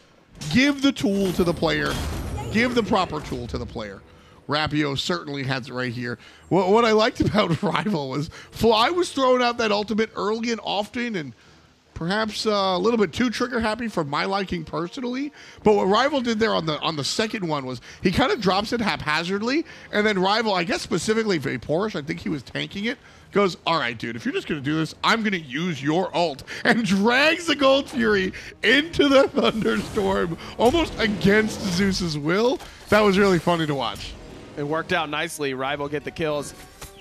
Give the tool to the player. Give the proper tool to the player. Rapio certainly has it right here. What I liked about RvL was Fly was throwing out that ultimate early and often, and perhaps a little bit too trigger happy for my liking personally. But what RvL did there on the second one was he kind of drops it haphazardly, and then RvL, I guess specifically for Porsche, I think he was tanking it, goes, all right, dude, if you're just going to do this, I'm going to use your ult, and drags the Gold Fury into the Thunderstorm, almost against Zeus's will. That was really funny to watch. It worked out nicely. RvL get the kills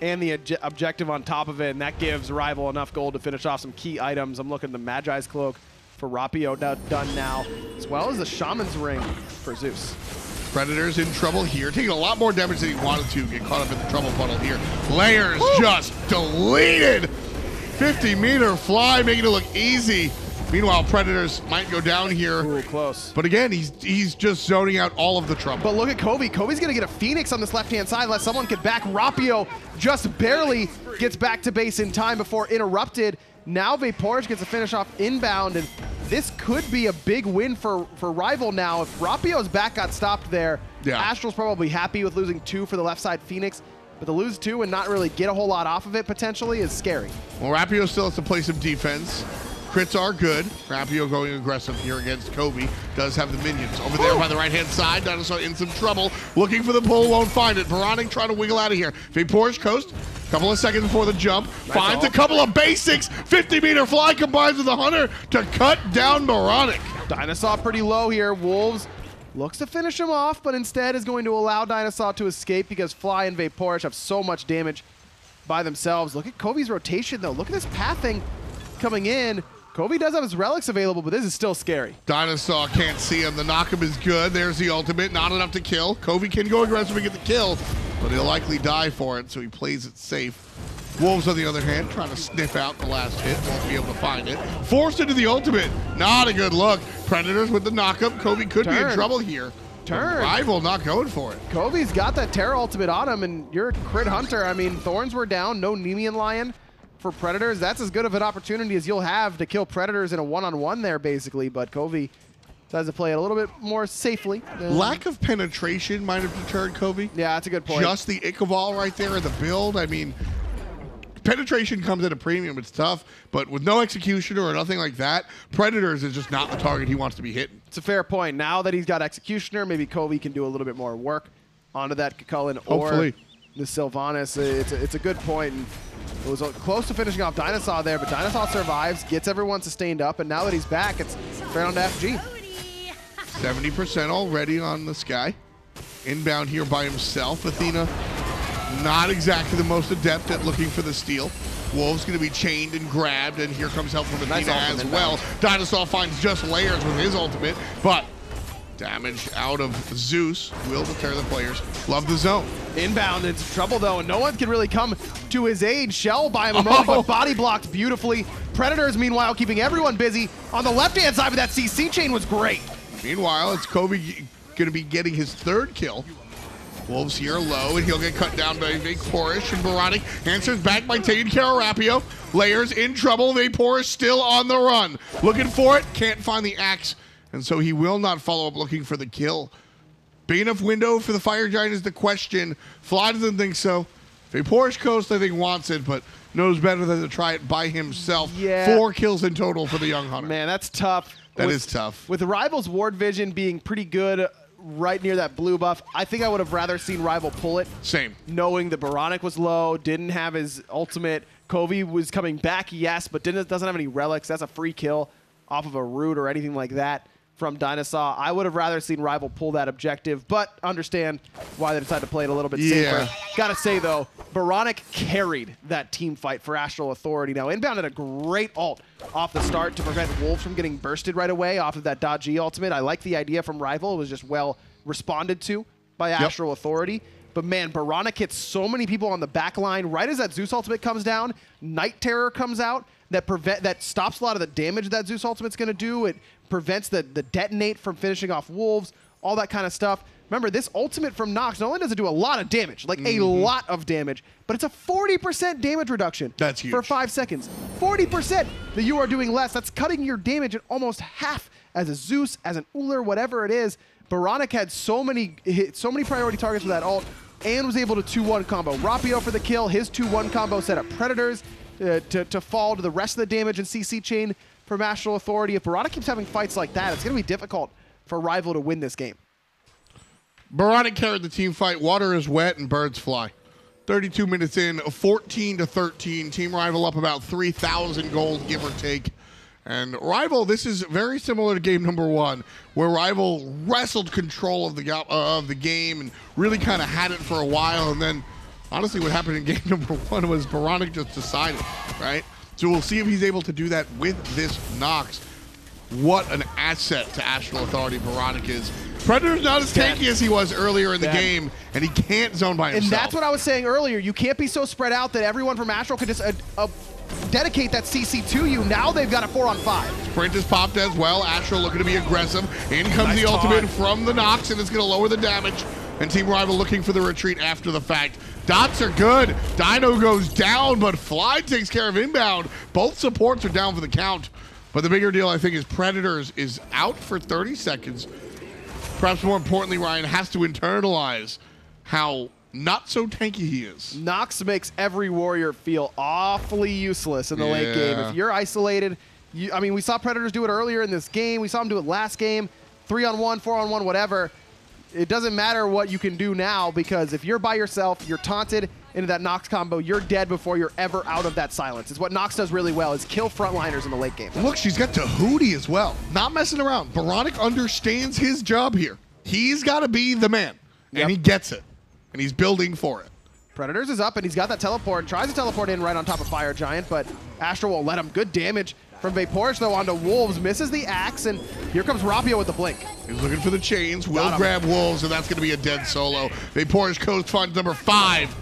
and the objective on top of it, and that gives RvL enough gold to finish off some key items. I'm looking at the Magi's Cloak for Rapio done now, as well as the Shaman's Ring for Zeus. Predators in trouble here, taking a lot more damage than he wanted to, get caught up in the trouble puddle here. Layers just deleted. 50-meter fly, making it look easy. Meanwhile, Predators might go down here. Ooh, close. But again, he's just zoning out all of the trouble. But look at Coviiii. Coviii's going to get a Phoenix on this left-hand side unless someone can back. Rapio just barely gets back to base in time before interrupted. Now Vaporish gets a finish off inbound, and this could be a big win for RvL now. If Rapio's back got stopped there, Astral's probably happy with losing 2 for the left side Phoenix, but to lose 2 and not really get a whole lot off of it potentially is scary. Well, Rapio still has to play some defense. Crits are good. Rapio going aggressive here against Coviiii. Does have the minions over there by the right-hand side. DineOhSaw in some trouble. Looking for the pull, won't find it. Oboronic trying to wiggle out of here. Vaporish coast. Couple of seconds before the jump. Finds a couple of basics. 50-meter fly combines with the Hunter to cut down Oboronic. DineOhSaw pretty low here. Wolves looks to finish him off, but instead is going to allow DineOhSaw to escape because Fly and Vaporish have so much damage by themselves. Look at Coviii's rotation, though. Look at this pathing coming in. Coviiii does have his relics available, but this is still scary. DineOhSaw can't see him. The knock-up is good. There's the ultimate. Not enough to kill. Coviiii can go aggressive and get the kill, but he'll likely die for it, so he plays it safe. Wolves, on the other hand, trying to sniff out the last hit. Won't be able to find it. Forced into the ultimate. Not a good look. Predators with the knock-up. Coviiii could be in trouble here. RvL not going for it. Coviii's got that Terra ultimate on him, and you're a crit hunter. I mean, Thorns were down. No Nemean Lion for Predators. That's as good of an opportunity as you'll have to kill Predators in a one-on-one there, basically. But Coviiii decides to play it a little bit more safely. Lack of penetration might have deterred Coviiii. Yeah, that's a good point. Just the Ichabal right there in the build. I mean, penetration comes at a premium. It's tough, but with no executioner or nothing like that, Predators is just not the target he wants to be hitting. It's a fair point. Now that he's got executioner, maybe Coviiii can do a little bit more work onto that Chulainn or the Sylvanus. It's a good point. And it was close to finishing off DineOhSaw there, but DineOhSaw survives, gets everyone sustained up, and now that he's back, it's straight on to FG. 70% already on the Sky. Inbound here by himself. Athena not exactly the most adept at looking for the steal. Wolves going to be chained and grabbed, and here comes help from Athena as well. DineOhSaw finds just Layers with his ultimate, but damage out of Zeus will deter the players. Love the zone. Inbound into trouble, though, and no one can really come to his aid. Shell by him a moment, but body blocked beautifully. Predators, meanwhile, keeping everyone busy. On the left-hand side, but that CC chain was great. Meanwhile, it's Coviiii going to be getting his 3rd kill. Wolves here low, and he'll get cut down by Vaporish, and Oboronic answers back by taking care of Rapio. Layers in trouble. Vaporish still on the run. Looking for it, can't find the axe, and so he will not follow up looking for the kill. Big enough window for the Fire Giant is the question. Fly doesn't think so. Vaporish Coast, I think, wants it, but knows better than to try it by himself. Yeah. 4 kills in total for the young hunter. Man, that's tough. That is tough. With RvL's ward vision being pretty good right near that blue buff, I think I would have rather seen RvL pull it. Same. Knowing that Oboronic was low, didn't have his ultimate. Coviiii was coming back, yes, but doesn't have any relics. That's a free kill off of a root or anything like that from DineOhSaw. I would have rather seen RvL pull that objective, but understand why they decided to play it a little bit safer. Gotta say, though, Oboronic carried that team fight for Astral Authority. Now, inbound had a great ult off the start to prevent Wolves from getting bursted right away off of that .G ultimate. I like the idea from RvL. It was just well responded to by Astral Authority. But man, Oboronic hits so many people on the back line. Right as that Zeus ultimate comes down, Night Terror comes out that stops a lot of the damage that Zeus ultimate's going to do. It prevents the detonate from finishing off Wolves, all that kind of stuff. Remember, this ultimate from Nox not only does it do a lot of damage, like a lot of damage, but it's a 40% damage reduction. That's huge. For 5 seconds. 40% that you are doing less. That's cutting your damage at almost half as a Zeus, as an Ullr, whatever it is. Oboronic had so many priority targets with that ult and was able to 2-1 combo Rapio for the kill. His 2-1 combo set up Predators to fall to the rest of the damage and CC chain from Astral Authority. If Oboronic keeps having fights like that, it's going to be difficult for RvL to win this game. Oboronic carried the team fight. Water is wet and birds fly. 32 minutes in, 14-13. Team RvL up about 3,000 gold, give or take. And RvL, this is very similar to game number 1, where RvL wrestled control of the game and really kind of had it for a while. And then, honestly, what happened in game number 1 was Oboronic just decided, right? So we'll see if he's able to do that with this Nox. What an asset to Astral Authority Oboronic is. Predator's not as tanky as he was earlier in the game, and he can't zone by himself. And that's what I was saying earlier. You can't be so spread out that everyone from Astral could just dedicate that CC to you. Now they've got a 4-on-5. Sprint is popped as well. Astral looking to be aggressive. In comes Nice the ultimate taunt. from the Nox, and it's going to lower the damage. And Team Rival looking for the retreat after the fact. Dots are good. Dino goes down, but Fly takes care of inbound. Both supports are down for the count. But the bigger deal, I think, is Predators is out for 30 seconds. Perhaps more importantly, Ryan has to internalize how not so tanky he is. Nox makes every warrior feel awfully useless in the late game. If you're isolated, I mean, we saw Predators do it earlier in this game. We saw them do it last game. 3-on-1, 4-on-1, whatever. It doesn't matter what you can do now, because if you're by yourself, you're taunted into that Nox combo, you're dead before you're ever out of that silence. It's what Nox does really well, is kill frontliners in the late game. Look, she's got Tahuti as well. Not messing around. Boronic understands his job here. He's got to be the man, and he gets it, and he's building for it. Predators is up, and he's got that teleport. Tries to teleport in right on top of Fire Giant, but Astral won't let him. Good damage from Vaporish, though, onto Wolves. Misses the axe, and here comes Rapio with the blink. He's looking for the chains. Will grab Wolves, and that's going to be a dead solo. Vaporish Coast finds number 5.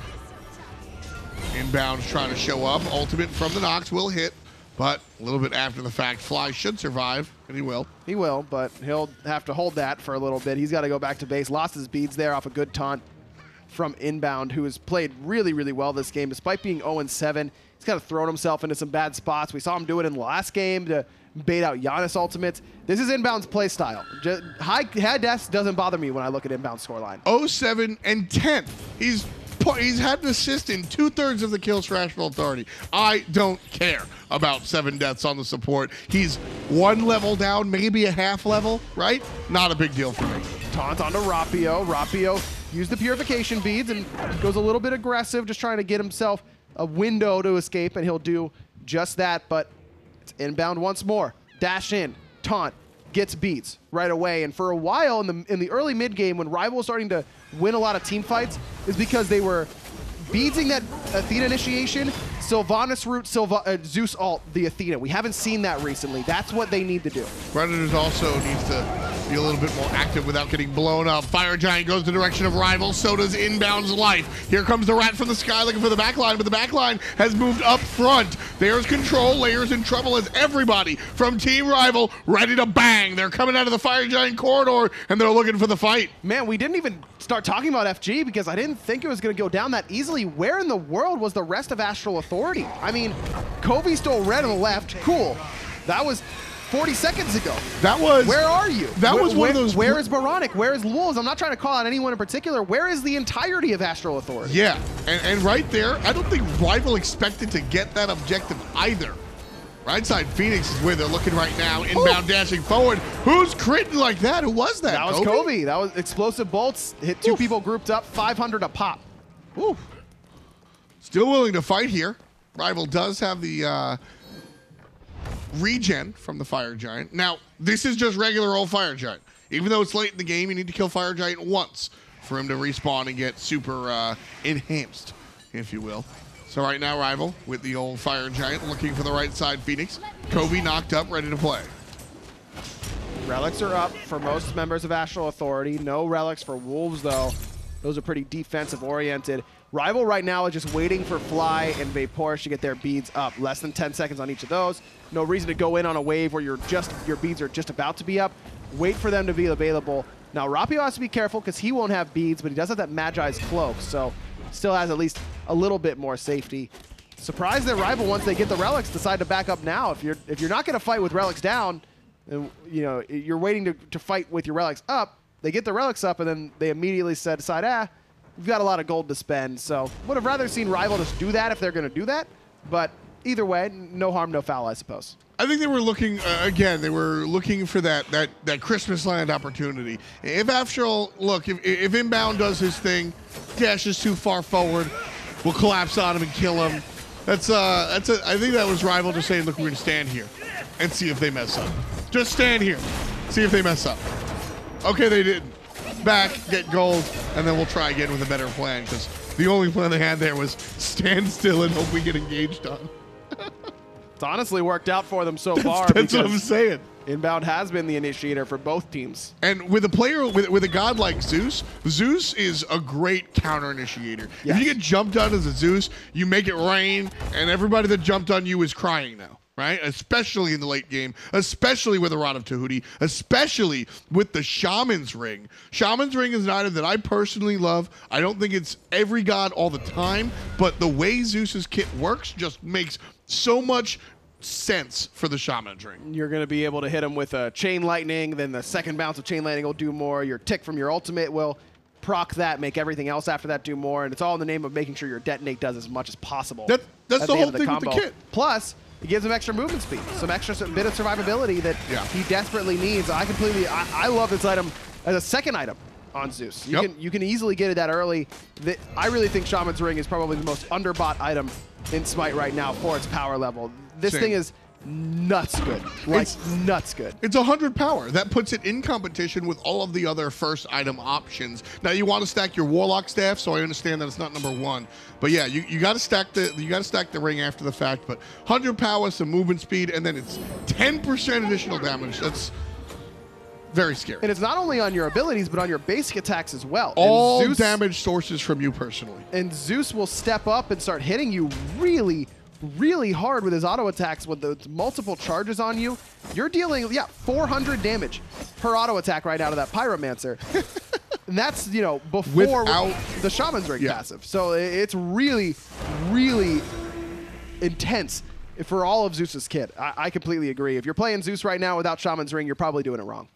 Inbound's trying to show up. Ultimate from the Nox will hit, but a little bit after the fact. Fly should survive, and he will. He will, but he'll have to hold that for a little bit. He's got to go back to base. Lost his beads there off a good taunt from INbowned, who has played really, really well this game. Despite being 0-7, he's kind of thrown himself into some bad spots. We saw him do it in the last game to bait out Giannis ultimates. This is INbound's play style. High deaths doesn't bother me when I look at INbound's scoreline. 0-7 and 10th. He's had an assist in 2/3 of the kills for Astral Authority. I don't care about 7 deaths on the support. He's 1 level down, maybe a half level, right? Not a big deal for me. Taunt onto Rapio. Rapio used the purification beads and goes a little bit aggressive, just trying to get himself a window to escape, and he'll do just that. But it's INbound once more. Dash in, taunt, gets beats right away. And for a while in the early mid game, when Rival was starting to win a lot of team fights, is because they were beadsing that Athena initiation, Sylvanus root, Zeus ult the Athena. We haven't seen that recently. That's what they need to do. Predators also needs to be a little bit more active without getting blown up. Fire Giant goes the direction of Rival, so does INbound's life. Here comes the rat from the sky looking for the backline, but the backline has moved up front. There's control. Layers in trouble as everybody from Team Rival ready to bang. They're coming out of the Fire Giant corridor, and they're looking for the fight. Man, we didn't even start talking about FG because I didn't think it was going to go down that easily. Where in the world was the rest of Astral Authority? I mean, Coviiii stole red on the left. Cool. That was 40 seconds ago. That was... Where are you? That was one of those... Where is Boronic? Where is Wolves? I'm not trying to call out anyone in particular. Where is the entirety of Astral Authority? Yeah, and right there, I don't think Rival expected to get that objective either. Right side Phoenix is where they're looking right now. INbound dashing forward. Who's critting like that? Who was that? That was Coviiii. That was explosive bolts. Hit 2 people grouped up. 500 a pop. Ooh. Still willing to fight here. Rival does have the regen from the Fire Giant. Now, this is just regular old Fire Giant. Even though it's late in the game, you need to kill Fire Giant once for him to respawn and get super enhanced, if you will. So right now, Rival with the old Fire Giant looking for the right side Phoenix. Coviiii knocked up, ready to play. Relics are up for most members of Astral Authority. No relics for Wolves, though. Those are pretty defensive-oriented. Rival right now is just waiting for Fly and Vaporish to get their beads up. Less than 10 seconds on each of those. No reason to go in on a wave where your beads are just about to be up. Wait for them to be available. Now, Rapio has to be careful because he won't have beads, but he does have that Magi's cloak, so still has at least a little bit more safety. Surprised that Rival, once they get the relics, decide to back up now. If you're not going to fight with relics down, and you're waiting to fight with your relics up. They get the relics up, and then they immediately decide, we've got a lot of gold to spend. So would have rather seen Rival just do that if they're going to do that. But either way, no harm, no foul, I suppose. I think they were looking, again, they were looking for that Christmas land opportunity. If Astral, look, if INbound does his thing, dashes too far forward, we'll collapse on him and kill him. I think that was Rival just saying, look, we're going to stand here and see if they mess up. Just stand here, see if they mess up. Okay, they didn't. Back, get gold, and then we'll try again with a better plan, because the only plan they had there was stand still and hope we get engaged on. It's honestly worked out for them so far. That's what I'm saying. INbowned has been the initiator for both teams. And with a player, with a god like Zeus, Zeus is a great counter initiator. Yes. If you get jumped on as a Zeus, you make it rain, and everybody that jumped on you is crying now, right? Especially in the late game, especially with a Rod of Tahuti, especially with the Shaman's Ring. Shaman's Ring is an item that I personally love. I don't think it's every god all the time, but the way Zeus's kit works just makes so much sense for the Shaman's Ring. You're going to be able to hit him with a Chain Lightning, then the second bounce of Chain Lightning will do more. Your tick from your ultimate will proc that, make everything else after that do more, and it's all in the name of making sure your detonate does as much as possible. That's at the whole end of thing with the kit. Plus, it gives him extra movement speed, some extra bit of survivability that he desperately needs. I love this item as a second item on Zeus. You can easily get it that early. I really think Shaman's Ring is probably the most underbought item in Smite right now for its power level. This thing is nuts good. Like, nuts good. It's 100 power. That puts it in competition with all of the other first item options. Now you want to stack your Warlock staff, so I understand that it's not number 1. But yeah, you got to stack the ring after the fact. But 100 power, some movement speed, and then it's 10% additional damage. That's very scary. And it's not only on your abilities, but on your basic attacks as well. All damage sources from you personally. And Zeus will step up and start hitting you really hard with his auto attacks with the multiple charges on you. You're dealing, 400 damage per auto attack right out of that Pyromancer. And that's, before without the Shaman's Ring passive. So it's really intense for all of Zeus's kit. I completely agree. If you're playing Zeus right now without Shaman's Ring, you're probably doing it wrong.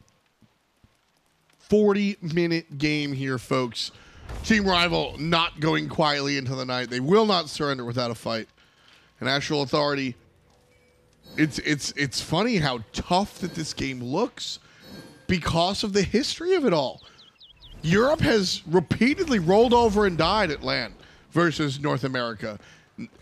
40-minute game here, folks. Team Rival not going quietly into the night. They will not surrender without a fight. And Astral Authority, it's funny how tough that this game looks because of the history of it all. Europe has repeatedly rolled over and died at LAN versus North America,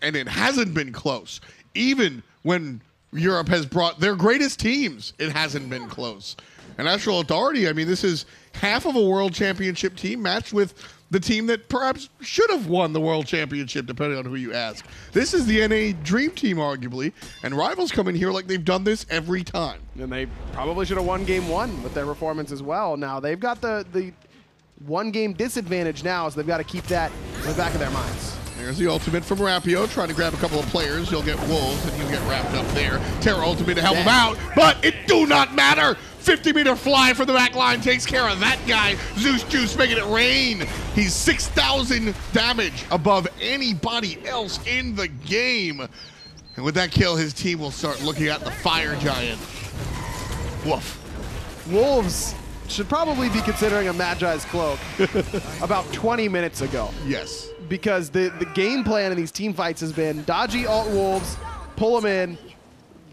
and it hasn't been close. Even when Europe has brought their greatest teams, it hasn't been close. And Astral Authority, I mean, this is half of a world championship team matched with the team that perhaps should have won the world championship, depending on who you ask. This is the NA Dream Team, arguably, and Rivals come in here like they've done this every time. And they probably should have won game 1 with their performance as well. Now, they've got the one-game disadvantage now, so they've got to keep that in the back of their minds. There's the ultimate from Rapio, trying to grab a couple of players. You'll get Wolves, and he'll get wrapped up there. Terra ultimate to help him out, but it do not matter. 50-meter fly from the back line takes care of that guy. Zeus Juice making it rain. He's 6,000 damage above anybody else in the game. And with that kill, his team will start looking at the Fire Giant. Woof. Wolves should probably be considering a Magi's Cloak about 20 minutes ago. Yes. Because the game plan in these team fights has been dodgy alt Wolves, pull them in,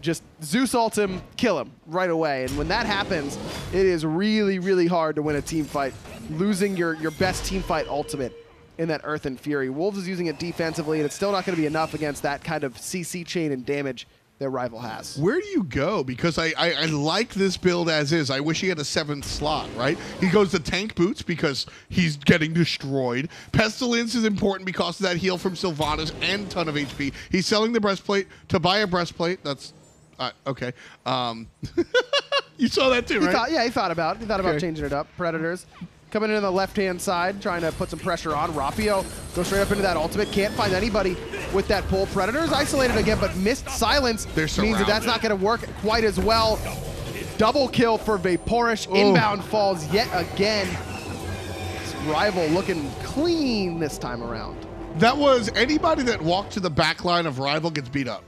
just Zeus ult him, kill him right away. And when that happens, it is really hard to win a team fight, losing your best team fight ultimate in that Earth and Fury. Wolves is using it defensively, and it's still not going to be enough against that kind of CC chain and damage their rival has. Where do you go? Because I like this build as is. I wish he had a 7th slot, right? He goes to tank boots because he's getting destroyed. Pestilence is important because of that heal from Sylvanus and ton of HP. He's selling the breastplate to buy a breastplate. That's okay. You saw that too, right? He thought about it. He thought about changing it up. Predators coming in on the left-hand side, trying to put some pressure on. Rapio goes straight up into that ultimate. Can't find anybody with that pull. Predators isolated again, but missed silence means that's not going to work quite as well. Double kill for Vaporish. INbowned falls yet again. This rival looking clean this time around. That was anybody that walked to the back line of Rival gets beat up.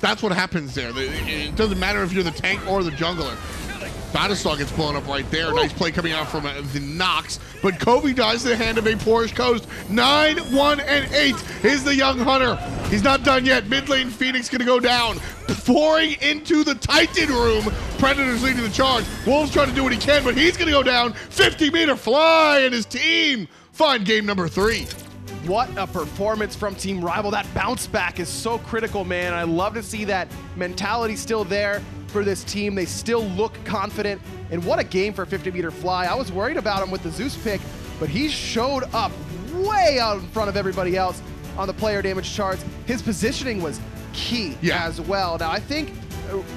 That's what happens there. It doesn't matter if you're the tank or the jungler. Ratatoskr gets blown up right there. Nice play coming out from the Nox. But Coviiii dies to the hand of a Vaporish Coast. 9, 1, and 8 is the young hunter. He's not done yet. Mid lane Phoenix going to go down. Pouring into the Titan room. Predators leading the charge. Wolves trying to do what he can, but he's going to go down. 50-meter fly, and his team find game number 3. What a performance from Team Rival. That bounce back is so critical, man. I love to see that mentality still there for this team. They still look confident. And what a game for 50-meter fly. I was worried about him with the Zeus pick, but he showed up way out in front of everybody else on the player damage charts. His positioning was key as well. Now, I think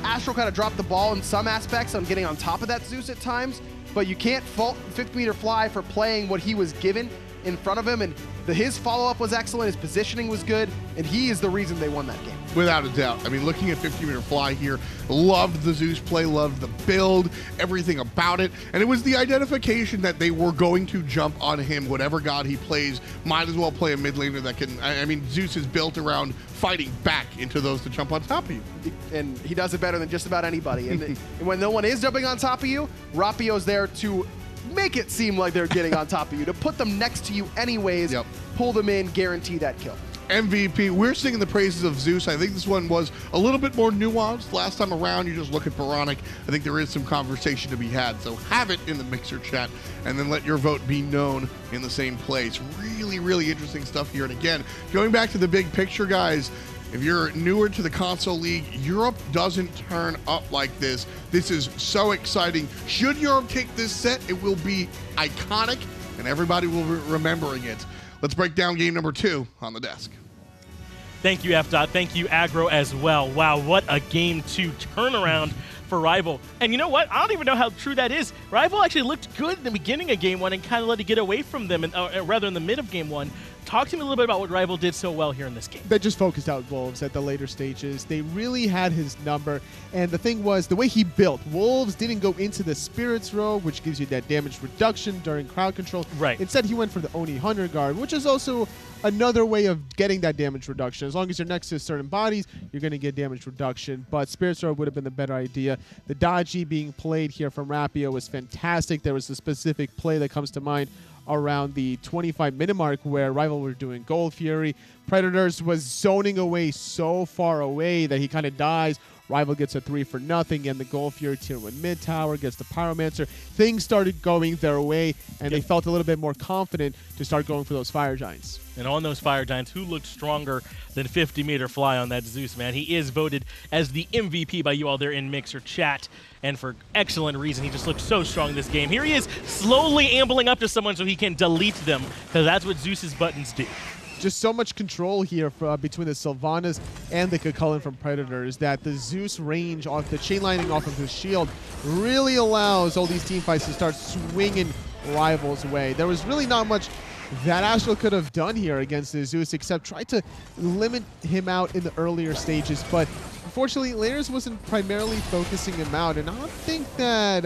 Astral kind of dropped the ball in some aspects on getting on top of that Zeus at times, but you can't fault 50-meter fly for playing what he was given in front of him, and his follow-up was excellent, his positioning was good, and he is the reason they won that game. Without a doubt. I mean, looking at 50-meter fly here, loved the Zeus play, loved the build, everything about it. And it was the identification that they were going to jump on him. Whatever god he plays, might as well play a mid laner that can, I mean, Zeus is built around fighting back into those to jump on top of you. And he does it better than just about anybody. And when no one is jumping on top of you, Rapio's there to make it seem like they're getting on top of you, to put them next to you anyways, pull them in, guarantee that kill. MVP, we're singing the praises of Zeus. I think this one was a little bit more nuanced. Last time around, you just look at oBoronic. I think there is some conversation to be had. So have it in the Mixer chat and then let your vote be known in the same place. Really, really interesting stuff here. And again, going back to the big picture, guys, if you're newer to the console league, Europe doesn't turn up like this. This is so exciting. Should Europe take this set, it will be iconic and everybody will be remembering it. Let's break down game number 2 on the desk. Thank you, F-Dot. Thank you, Aggro, as well. Wow, what a game 2 turnaround for RvL. And you know what? I don't even know how true that is. RvL actually looked good in the beginning of game 1 and kind of let it get away from them, and rather in the mid of game 1. Talk to me a little bit about what RvL did so well here in this game. They just focused out Wolves at the later stages. They really had his number. And the thing was, the way he built, Wolves didn't go into the Spirits row, which gives you that damage reduction during crowd control. Right. Instead, he went for the Oni Hunter Guard, which is also another way of getting that damage reduction. As long as you're next to certain bodies, you're going to get damage reduction. But Spirits row would have been the better idea. The dodgy being played here from Rapio was fantastic. There was a specific play that comes to mind around the 25-minute mark where RvL were doing Gold Fury. Predators was zoning away so far away that he kind of dies. RvL gets a 3 for nothing, and the Gold Fury tier 1 mid tower gets the Pyromancer. Things started going their way, and they felt a little bit more confident to start going for those Fire Giants. And on those Fire Giants, who looked stronger than 50-meter fly on that Zeus, man? He is voted as the MVP by you all there in Mixer chat, and for excellent reason. He just looked so strong this game. Here he is, slowly ambling up to someone so he can delete them, because that's what Zeus's buttons do. Just so much control here between the Sylvanus and the Chulainn from Predators that the Zeus range off the chain lining off of his shield really allows all these team fights to start swinging RvL's way. There was really not much that Astral could have done here against the Zeus except try to limit him out in the earlier stages, but unfortunately Layers wasn't primarily focusing him out, and I don't think that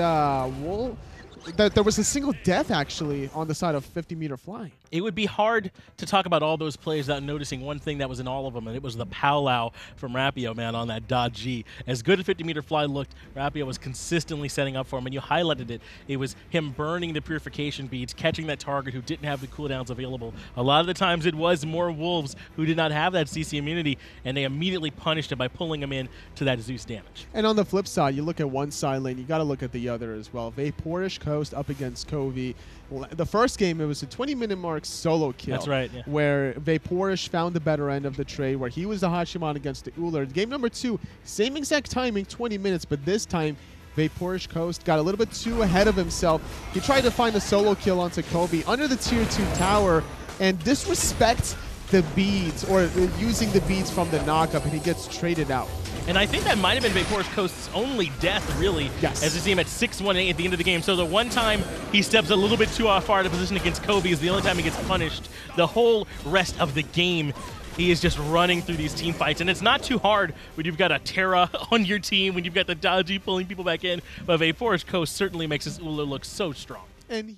that there was a single death actually on the side of 50-meter fly. It would be hard to talk about all those plays without noticing one thing that was in all of them, and it was the powwow from Rapio, man, on that dodgy. As good as 50-meter fly looked, Rapio was consistently setting up for him, and you highlighted it. It was him burning the purification beads, catching that target who didn't have the cooldowns available. A lot of the times it was MOR Wolves who did not have that CC immunity, and they immediately punished him by pulling him in to that Zeus damage. And on the flip side, you look at one side lane, you got to look at the other as well. Vaporish Coast up against Coviiii. The first game, it was a 20-minute mark solo kill. That's right, yeah. Where Vaporish found the better end of the trade, where he was the Hachiman against the Ullr. Game number 2, same exact timing, 20 minutes, but this time, Vaporish Coast got a little bit too ahead of himself. He tried to find a solo kill onto Coviiii under the tier 2 tower and disrespects the beads, or using the beads from the knockup, and he gets traded out. And I think that might have been Vaporish Coast's only death, really, yes, as we see him at 6-1-8 at the end of the game. So the one time he steps a little bit too far out of position against Coviiii is the only time he gets punished. The whole rest of the game, he is just running through these team fights. And it's not too hard when you've got a Terra on your team, when you've got the dodgy pulling people back in. But Vaporish Coast certainly makes his Ullr look so strong. And